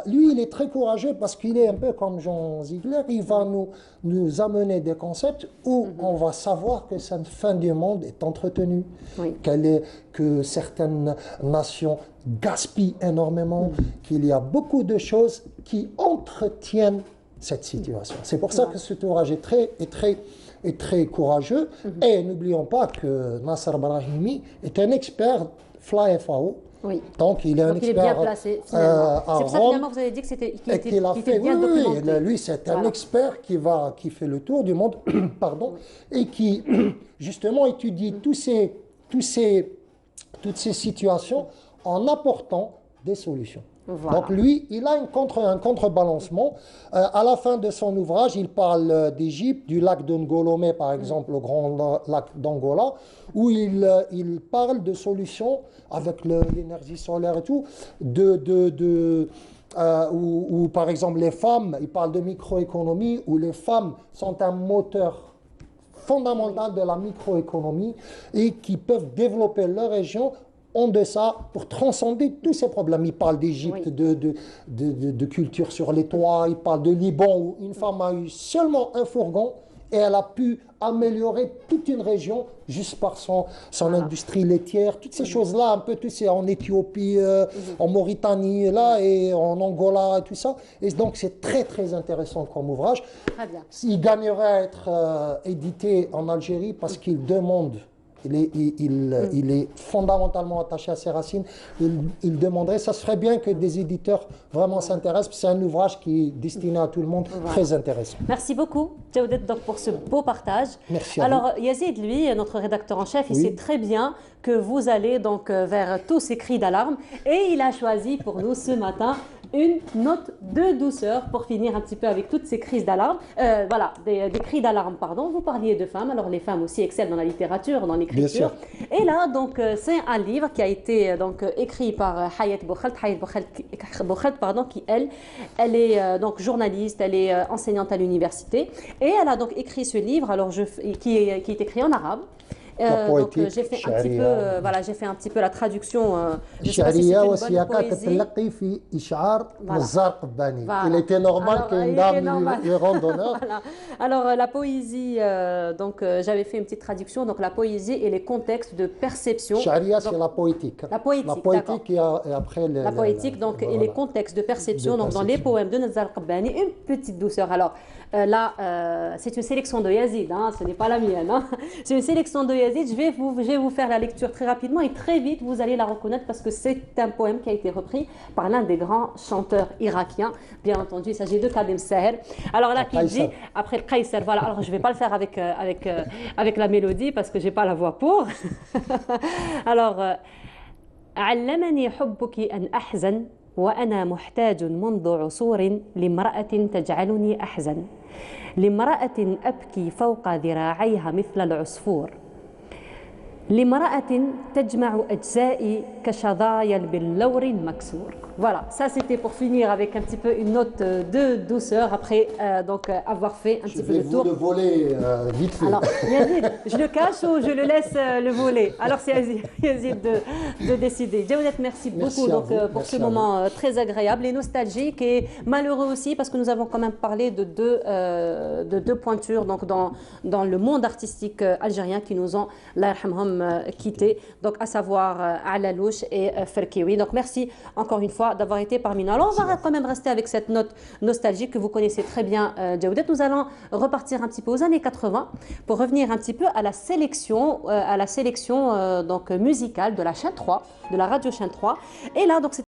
lui, il est très courageux parce qu'il est un peu comme Jean Ziegler. Il va nous amener des concepts où on va savoir que cette fin du monde est entretenue, Oui. que certaines nations gaspillent énormément, qu'il y a beaucoup de choses qui entretiennent cette situation. C'est pour ça que cet ouvrage est très courageux. Et n'oublions pas que Nasser Brahimi est un expert Fly FAO. Oui. Donc, il est un Donc il est expert bien placé, finalement. C'est pour ça, Rome, finalement, vous avez dit que c'était qu'il et était, qu'il a qu'il était fait. bien Oui, documenté. lui, c'est un Voilà. expert qui fait le tour du monde, pardon, et qui justement étudie toutes ces situations en apportant des solutions. Voilà. Donc lui, il a un contrebalancement. À la fin de son ouvrage, il parle d'Égypte, du lac de Ngolomé, par exemple, le grand lac d'Angola, où il parle de solutions avec l'énergie solaire et tout, où par exemple les femmes, il parle de microéconomie, où les femmes sont un moteur fondamental de la microéconomie et qui peuvent développer leur région en deçà pour transcender tous ces problèmes. Il parle d'Égypte, de culture sur les toits, il parle de Liban où une femme a eu seulement un fourgon et elle a pu améliorer toute une région juste par son industrie laitière, toutes ces choses-là, un peu tout c'est en Éthiopie, en Mauritanie, là, et en Angola, et tout ça. Et donc c'est très très intéressant comme ouvrage. Très bien. Il gagnerait à être édité en Algérie parce qu'il demande... Il est fondamentalement attaché à ses racines. Il demanderait, ça serait bien que des éditeurs vraiment s'intéressent. C'est un ouvrage qui est destiné à tout le monde, très intéressant. Merci beaucoup, Jawdet, donc pour ce beau partage. Merci à Alors, Yazid, lui, notre rédacteur en chef, il sait très bien que vous allez donc vers tous ces cris d'alarme et il a choisi pour nous ce matin une note de douceur pour finir un petit peu avec toutes ces crises d'alarme. Voilà, des cris d'alarme, pardon. Vous parliez de femmes, alors les femmes aussi excellent dans la littérature, dans l'écriture. Et là, donc, c'est un livre qui a été donc écrit par Hayat Boukhelt, pardon, qui elle est donc journaliste, elle est enseignante à l'université et elle a donc écrit ce livre, alors qui est écrit en arabe. Donc j'ai fait un petit peu, voilà, j'ai fait un petit peu la traduction. Je sais pas si c'est une bonne poésie. Il était normal qu'une dame lui rende honneur. Voilà. Alors la poésie, donc j'avais fait une petite traduction. Donc la poésie et les contextes de perception. Sharia, c'est la poétique. La poétique. La poétique et après la poétique, donc et les contextes de perception. Donc dans les poèmes de Nazar Qabbani, une petite douceur. Alors là, c'est une sélection de Yazid, hein, ce n'est pas la mienne. Hein. C'est une sélection de Yazid. Je vais vous faire la lecture très rapidement et très vite vous allez la reconnaître parce que c'est un poème qui a été repris par l'un des grands chanteurs irakiens. Bien entendu, il s'agit de Kadim Saher. Alors là, qui dit après le Qaysar, voilà. Alors je ne vais pas le faire avec la mélodie parce que j'ai pas la voix pour. Alors, علمني حبك أن أحزن وأنا محتاج منذ عصور لامرأة تجعلني أحزن لامرأة أبكي فوق ذراعيها مثل العصفور لامرأة تجمع أجزائي كشظايا باللور المكسور. Voilà, ça c'était pour finir avec un petit peu une note de douceur après avoir fait un petit peu le tour. Je vais vous le voler vite fait. Alors, Yazid, je le cache ou je le laisse le voler? Alors c'est Yazid de décider. Jawdet, merci beaucoup donc, pour ce moment très agréable et nostalgique et malheureux aussi parce que nous avons quand même parlé de deux pointures donc, dans le monde artistique algérien qui nous ont, Allah yarhamhum, quittés, donc à savoir Alalouche et Ferkioui. Donc merci encore une fois d'avoir été parmi nous. Alors on va quand même rester avec cette note nostalgique que vous connaissez très bien, Jawdet. Nous allons repartir un petit peu aux années 80 pour revenir un petit peu à la sélection, donc musicale de la chaîne 3, de la radio chaîne 3. Et là, donc, c'est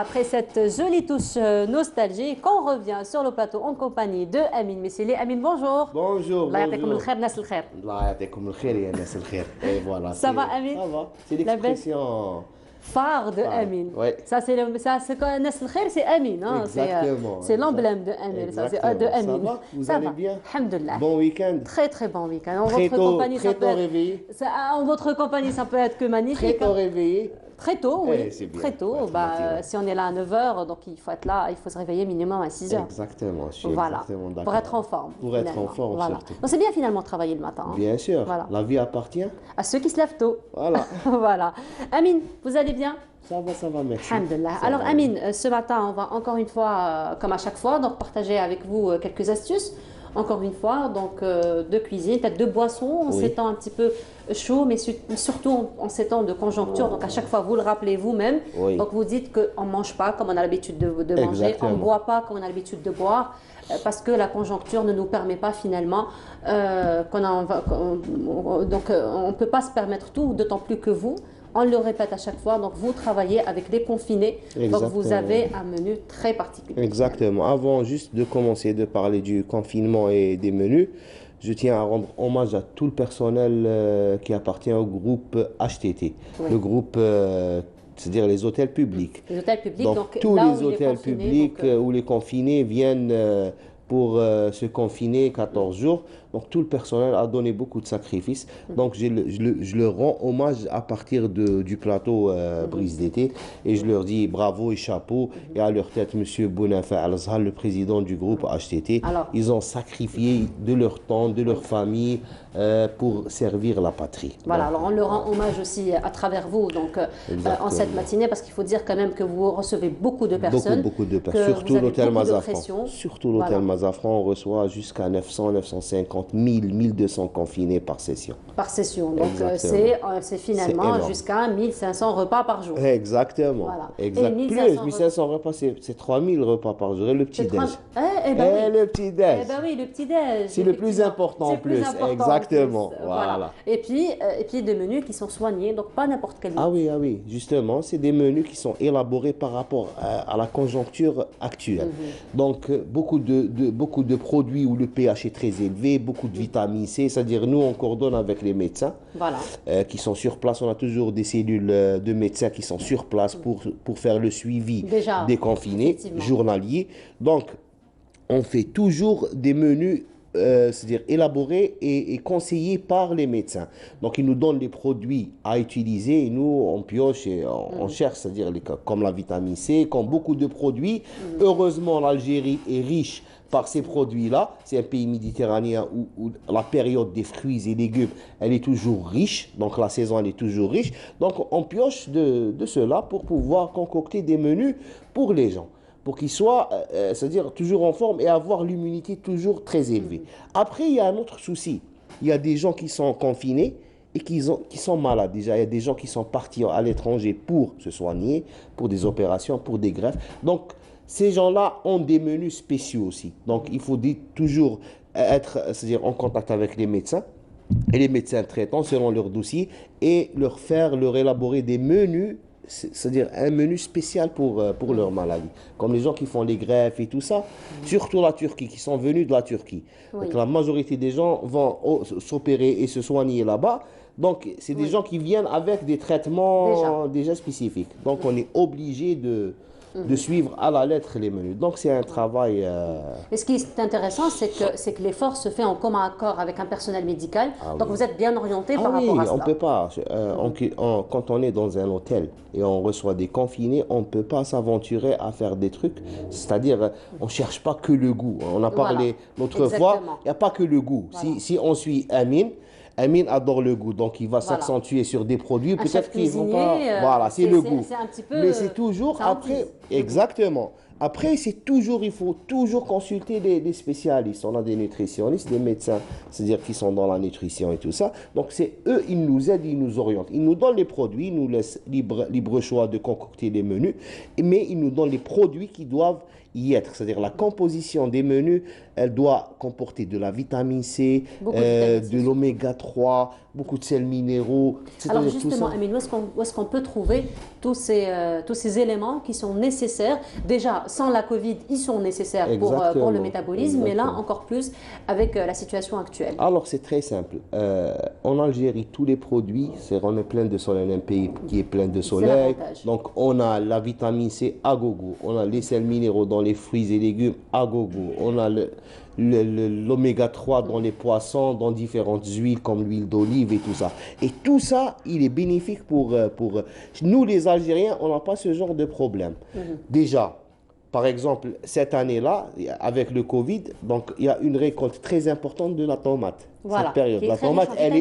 après cette jolie touche nostalgique, on revient sur le plateau en compagnie de Amine Messili. Amine, bonjour. Bonjour. Allah ya'tikoum al-khair, nas al-khair. Allah ya'tikoum al-khair, ya nas al-khair. Et voilà. Ça va, Amine? Ça va. C'est l'expression phare de Amine. Ouais. Ça, c'est quoi, nas al-khair, c'est Amine. Hein? Exactement. C'est l'emblème de Amine. Ça, c'est de Amine. Ça va? Vous allez bien? Alhamdulillah. Bon week-end. Très très bon week-end. En Très votre tôt, compagnie, très tôt réveillé. En votre compagnie, ça peut être que magnifique. Très tôt réveillé. Très tôt, oui. C'est bien. Très tôt. Si on est là à 9h, donc il faut être là, il faut se réveiller minimum à 6h. Exactement, je suis Exactement exactement d'accord. Pour être en forme. Pour être en forme, surtout. Donc c'est bien finalement de travailler le matin. Hein. Bien sûr. Voilà. La vie appartient à ceux qui se lèvent tôt. Voilà. Voilà. Amine, vous allez bien? Ça va, merci. Alhamdulillah. Alors Amine, ce matin, on va encore une fois, comme à chaque fois, donc partager avec vous quelques astuces. Encore une fois, donc de cuisine, peut-être de boissons en ces temps un petit peu chauds, mais surtout en ces temps de conjoncture. Donc à chaque fois, vous le rappelez vous-même. Donc vous dites qu'on ne mange pas comme on a l'habitude de manger, on ne boit pas comme on a l'habitude de boire, parce que la conjoncture ne nous permet pas finalement, donc on ne peut pas se permettre tout, d'autant plus que vous. On le répète à chaque fois, donc vous travaillez avec des confinés, donc vous avez un menu très particulier. Exactement. Avant juste de commencer de parler du confinement et des menus, je tiens à rendre hommage à tout le personnel qui appartient au groupe HTT, le groupe c'est-à-dire les hôtels publics. Les hôtels publics, donc tous les hôtels publics où les confinés viennent pour se confiner 14 jours. Donc tout le personnel a donné beaucoup de sacrifices. Donc je leur rends hommage à partir du plateau Brise d'été et je leur dis bravo et chapeau. Et à leur tête, M. Bounafa Al-Azhar, le président du groupe HTT. Alors, ils ont sacrifié de leur temps, de leur famille pour servir la patrie. Voilà, donc, alors on leur rend hommage aussi à travers vous donc, en cette matinée parce qu'il faut dire quand même que vous recevez beaucoup de personnes. Beaucoup de personnes, surtout l'hôtel Mazafran. Surtout l'hôtel Mazafran, on reçoit jusqu'à 900, 950. 1200 confinés par session. Par session, donc c'est finalement jusqu'à 1500 repas par jour. Exactement. Voilà. Exact. Plus 1500 repas, c'est 3000 repas par jour. Et le petit-déj. Le petit-déj. le petit-déj. Eh ben oui, le petit-déj. C'est le plus important en plus. Exactement. Exactement, plus. voilà. Et puis des menus qui sont soignés, donc pas n'importe quel menu. Ah oui, justement, c'est des menus qui sont élaborés par rapport à la conjoncture actuelle. Donc, beaucoup de produits où le pH est très élevé, beaucoup de vitamine C, c'est-à-dire nous, on coordonne avec les médecins Voilà. qui sont sur place. On a toujours des cellules de médecins qui sont sur place pour faire le suivi Déjà, des confinés effectivement. journaliers. Donc, on fait toujours des menus, c'est-à-dire élaborés et conseillés par les médecins. Donc, ils nous donnent les produits à utiliser et nous, on pioche et on cherche, c'est-à-dire comme la vitamine C, comme beaucoup de produits. Heureusement, l'Algérie est riche par ces produits-là. C'est un pays méditerranéen où la période des fruits et légumes, elle est toujours riche. Donc, la saison, elle est toujours riche. Donc, on pioche de cela pour pouvoir concocter des menus pour les gens, pour qu'ils soient, c'est-à-dire toujours en forme et avoir l'immunité toujours très élevée. Après, il y a un autre souci. Il y a des gens qui sont confinés et qui sont malades. Déjà, il y a des gens qui sont partis à l'étranger pour se soigner, pour des opérations, pour des greffes. Donc, ces gens-là ont des menus spéciaux aussi. Donc, il faut toujours être, c'est-à-dire en contact avec les médecins et les médecins traitants selon leur dossier et leur élaborer des menus, c'est-à-dire un menu spécial pour leur maladie. Comme les gens qui font les greffes et tout ça, surtout la Turquie, qui sont venus de la Turquie. Oui. Donc la majorité des gens vont s'opérer et se soigner là-bas. Donc c'est des gens qui viennent avec des traitements déjà spécifiques. Donc on est obligé de suivre à la lettre les menus. Donc c'est un travail... Et ce qui est intéressant, c'est que l'effort se fait en commun accord avec un personnel médical. Donc vous êtes bien orienté par rapport à cela. On ne peut pas. Quand on est dans un hôtel et on reçoit des confinés, on ne peut pas s'aventurer à faire des trucs. C'est-à-dire, on ne cherche pas que le goût. On a parlé l'autre fois, il n'y a pas que le goût. Voilà. Si on suit Amine adore le goût, donc il va s'accentuer sur des produits. Peut-être qu'ils vont pas. Voilà, c'est le goût. C'est un petit peu. Mais c'est toujours après. Exactement. Après, il faut toujours consulter des spécialistes. On a des nutritionnistes, des médecins, c'est-à-dire qui sont dans la nutrition et tout ça. Donc, c'est eux, ils nous aident, ils nous orientent. Ils nous donnent les produits, ils nous laissent libre choix de concocter les menus, mais ils nous donnent les produits qui doivent y être. C'est-à-dire la composition des menus, elle doit comporter de la vitamine C, de l'oméga 3, beaucoup de sels minéraux. Alors justement, Amine, où est-ce qu'on peut trouver tous ces éléments qui sont nécessaires? Déjà, sans la Covid, ils sont nécessaires pour le métabolisme, mais là, encore plus avec la situation actuelle. Alors, c'est très simple. En Algérie, tous les produits, on est plein de soleil, on est un pays qui est plein de soleil. Donc, on a la vitamine C à gogo, on a les sels minéraux dans les fruits et légumes à gogo, on a l'oméga 3 dans les poissons, dans différentes huiles comme l'huile d'olive et tout ça. Et tout ça, il est bénéfique pour nous les Algériens, on n'a pas ce genre de problème. Déjà, par exemple, cette année-là, avec le Covid, donc il y a une récolte très importante de la tomate. Voilà, cette période. La tomate, elle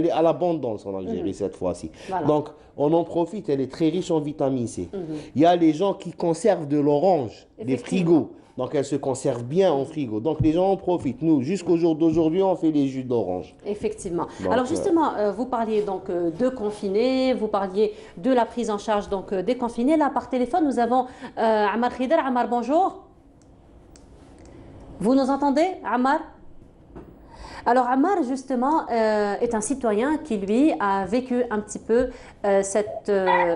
est à l'abondance en Algérie Mhm. cette fois-ci. Voilà. Donc, on en profite, elle est très riche en vitamine C. Il y a les gens qui conservent de l'orange, des frigos. Donc, elle se conserve bien en frigo. Donc, les gens en profitent. Nous, jusqu'au jour d'aujourd'hui, on fait les jus d'orange. Effectivement. Donc, alors justement, vous parliez donc de confinés, vous parliez de la prise en charge donc des confinés. Là, par téléphone, nous avons Ammar Khider. Ammar, bonjour. Vous nous entendez, Ammar? Alors Ammar, justement, est un citoyen qui, lui, a vécu un petit peu cette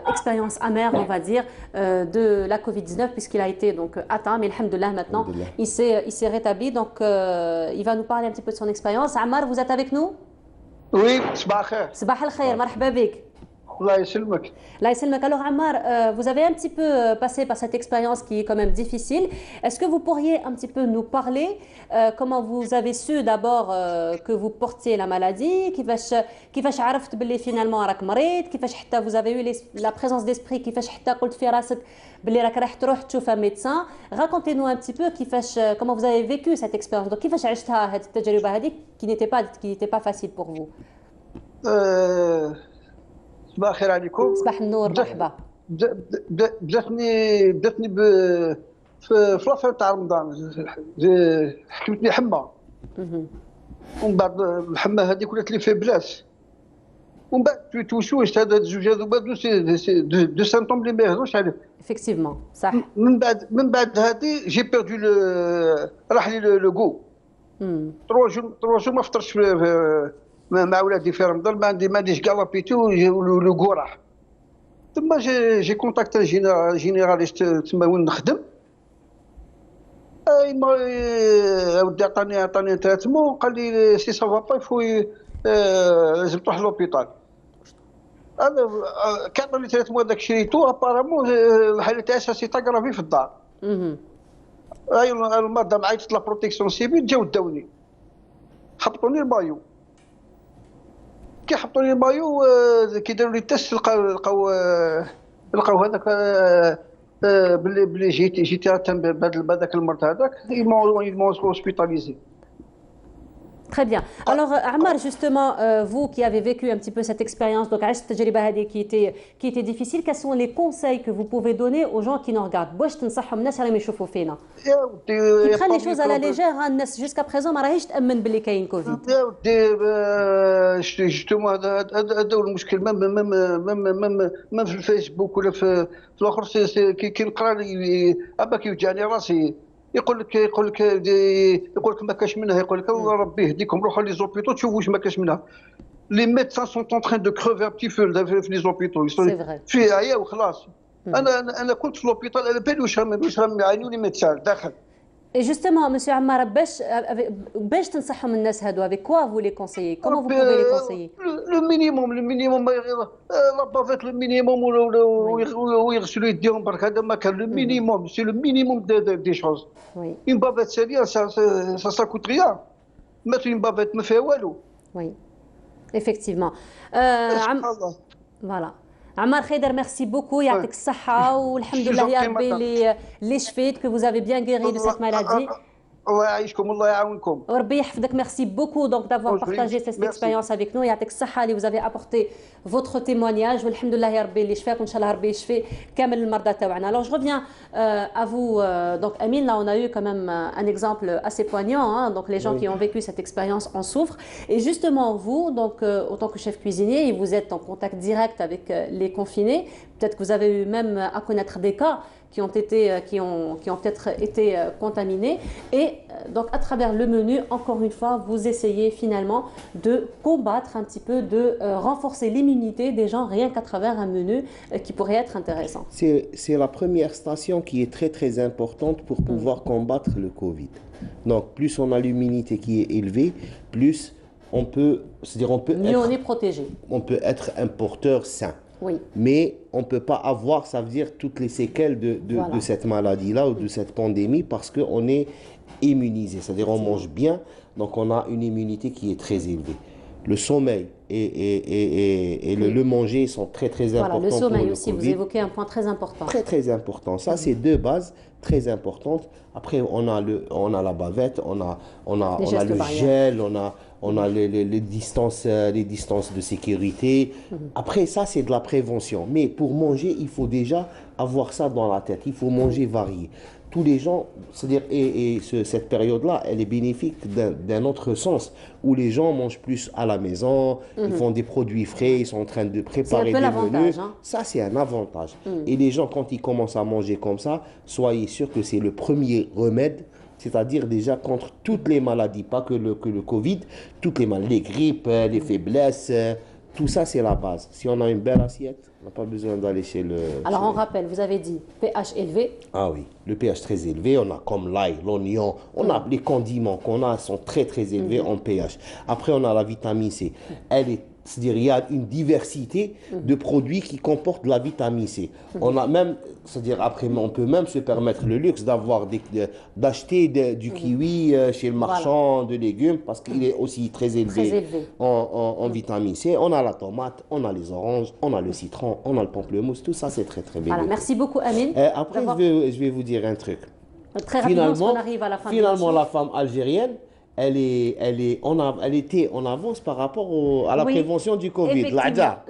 expérience amère, on va dire, de la Covid-19, puisqu'il a été donc atteint, mais alhamdoulilah, maintenant, il s'est rétabli. Donc, il va nous parler un petit peu de son expérience. Ammar, vous êtes avec nous? Oui, صباح الخير. صباح الخير, مرحبا بك. الله يسلمك. Là, alors Ammar, vous avez un petit peu passé par cette expérience qui est quand même difficile. Est-ce que vous pourriez un petit peu nous parler comment vous avez su d'abord que vous portiez la maladie, كيفاش عرفت باللي finalement راك مريض, كيفاش حتى vous avez eu la présence d'esprit, كيفاش حتى قلت في راسك باللي راك راح تروح تشوف un médecin. Racontez-nous un petit peu comment vous avez vécu cette expérience. Donc كيفاش عشتها هذه التجربة هذه qui n'était pas facile pour vous. صباح الخير عليكم. صباح النور, مرحبا. بداتني في لافير تاع رمضان حكمتني حمى. ومن بعد الحمى هذيك ولات لي في بلاس. ومن بعد توشوشت هذا الزوج هذوما دو سيمبتوم اللي ما يهضروش عليه. Effectivement, صح. من بعد هذه جي بيردو راح لي لو غو. 3 جور ما فطرتش مع ولادي في رمضان ما عنديش كاع لابيتو لو قراح. تما جي كونتاكت جينيراليست تما وين نخدم. ودي عطاني تريتمون، قال لي سي سافا با يفو لازم تروح لوبيتال. انا كان عطاني تريتمون هذاك شريتو ابارامون الحاله تاعها سي تاغرافي في الدار. المرضى معيطت لا بروتيكسيون سيفيل جاو داوني حطوني المايو. كي حطوني المايو كي داروا لي التست لقاو هذاك بلي جيت بهذاك المرض هذاك يمون هوسبيتاليزي. Très bien. Alors, Ammar, justement, vous qui avez vécu un petit peu cette expérience, donc qui était difficile, quels sont les conseils que vous pouvez donner aux gens qui nous regardent? Qui prennent les choses à la légère, jusqu'à présent, ما راهيش تأمن باللي كاين كوفيد. يا ودي جوستومون هذا هو المشكل. ما في الفيسبوك ولا في الاخر كي نقرا ابا كيوجعني راسي. يقول لك ما كاش منها. يقول لك ربي يهديكم روحوا لي زوبيتو تشوفوا واش ما كاش منها. لي ميدسان سون اون ترين دو كروفي ان بتي فو في لي زوبيتو في عيا وخلاص. انا كنت في لوبيتال على بالي واش راهم يعانيوا لي ميدسان داخل. Et justement, Monsieur Ammar, باش تنصحهم الناس هادو avec quoi vous les conseillez? Comment vous pouvez les conseiller? Le minimum لا بافيت le minimum ويغسلوا يديهم برك. هذا ما كان le minimum, c'est le minimum des choses. Oui. Une bavette c'est rien, ça coûte rien. Mettre une bavette ما فيها والو. Oui. Effectivement. Voilà. Ammar Khaider, merci beaucoup. يعطيك الصحة والحمد لله يا ربي اللي شفيت que vous avez bien guéri de cette maladie. الله يعيشكم الله يعاونكم. وربي يحفظك. Merci beaucoup donc d'avoir partagé cette expérience avec nous. يعطيك الصحة اللي vous avez apporté votre témoignage والحمد لله يا ربي اللي شفاك وإن شاء الله ربي يشفي كامل المرضى تاعنا. Alors je reviens à vous donc Amine, là on a eu quand même un exemple assez poignant hein, donc les gens qui ont vécu cette expérience en souffrent et justement vous donc en tant que chef cuisinier vous êtes en contact direct avec les confinés. Peut-être que vous avez eu même à connaître des cas qui ont peut-être été contaminés et donc à travers le menu encore une fois vous essayez finalement de combattre un petit peu de renforcer l'immunité des gens rien qu'à travers un menu qui pourrait être intéressant. C'est la première station qui est très très importante pour pouvoir combattre le Covid. Donc plus on a l'immunité qui est élevée, plus on peut, c'est-à-dire mieux on est protégé. On peut être un porteur sain. Oui. Mais on ne peut pas avoir, ça veut dire, toutes les séquelles de cette maladie-là ou de cette pandémie parce qu'on est immunisé. C'est-à-dire on mange bien, donc on a une immunité qui est très élevée. Le sommeil et le manger sont très très importants. Voilà, le sommeil aussi, COVID. vous évoquez un point très important. Très très important. Ça, c'est deux bases très importantes. Après, on a la bavette, on a le gel, on a les distances de sécurité. Après, ça, c'est de la prévention. Mais pour manger, il faut déjà avoir ça dans la tête. Il faut manger varié. Tous les gens, c'est-à-dire, cette période-là, elle est bénéfique d'un autre sens, où les gens mangent plus à la maison, ils font des produits frais, ils sont en train de préparer des menus. Hein. Ça, c'est un avantage. Et les gens, quand ils commencent à manger comme ça, soyez sûrs que c'est le premier remède, c'est-à-dire déjà contre toutes les maladies, pas que le Covid, toutes les maladies, les grippes, les faiblesses, tout ça, c'est la base. Si on a une belle assiette, on n'a pas besoin d'aller chez le... Alors, on rappelle, vous avez dit pH élevé. Ah oui, le pH très élevé. On a comme l'ail, l'oignon, on a les condiments qu'on a sont très très élevés en pH. Après, on a la vitamine C. Elle est, c'est-à-dire, il y a une diversité de produits qui comportent de la vitamine C. On a même, c'est-à-dire, après, on peut même se permettre le luxe d'acheter du kiwi chez le marchand de légumes parce qu'il est aussi très élevé, en vitamine C. On a la tomate, on a les oranges, on a le citron, on a le pamplemousse. Tout ça, c'est très très bien. Voilà, merci beaucoup, Amine. Après, je vais vous dire un truc. Très rapidement, parce qu'on arrive à la fin. Finalement, la femme algérienne, elle était en avance par rapport à la prévention du Covid. L'Adja.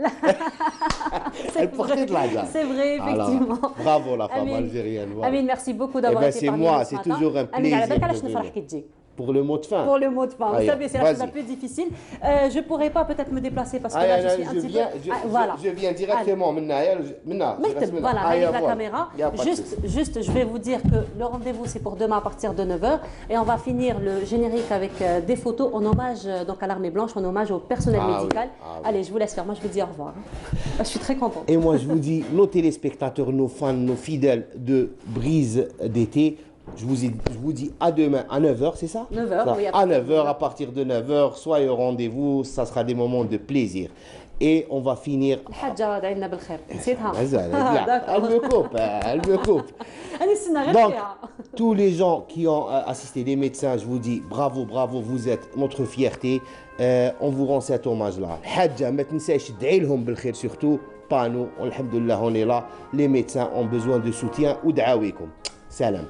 Elle portait de l'Adja. C'est vrai, effectivement. Alors, bravo la femme algérienne. Voilà. Amine, merci beaucoup d'avoir été parmi nous. C'est moi, c'est toujours un plaisir. pour le mot de fin. Pour le mot de fin. Vous Allez, savez, c'est la chose la vas-y. plus difficile. Je ne pourrais pas peut-être me déplacer parce que là, je suis un petit peu... Voilà. Je viens directement maintenant. Voilà, avec la caméra. Y a pas de souci. Juste, je vais vous dire que le rendez-vous, c'est pour demain à partir de 9h. Et on va finir le générique avec des photos en hommage donc à l'Armée Blanche, en hommage au personnel médical. Oui. Allez, je vous laisse faire. Moi, je vous dis au revoir. Je suis très contente. Et moi, je vous dis, nos téléspectateurs, nos fans, nos fidèles de Brise d'été, je vous dis à demain à 9h, c'est ça? 9h, oui. À 9h, à partir de 9h, soyez au rendez-vous, ça sera des moments de plaisir. Et on va finir... الحاجة دعينا بالخير نسيتها. Elle me coupe. Donc, tous les gens qui ont assisté, des médecins, je vous dis bravo, bravo, vous êtes notre fierté. On vous rend cet hommage-là. الحاجة ما تنساش تدعي لهم بالخير surtout. Pas nous, alhamdoulilah, on est là. Les médecins ont besoin de soutien ou d'awaikum. Salam.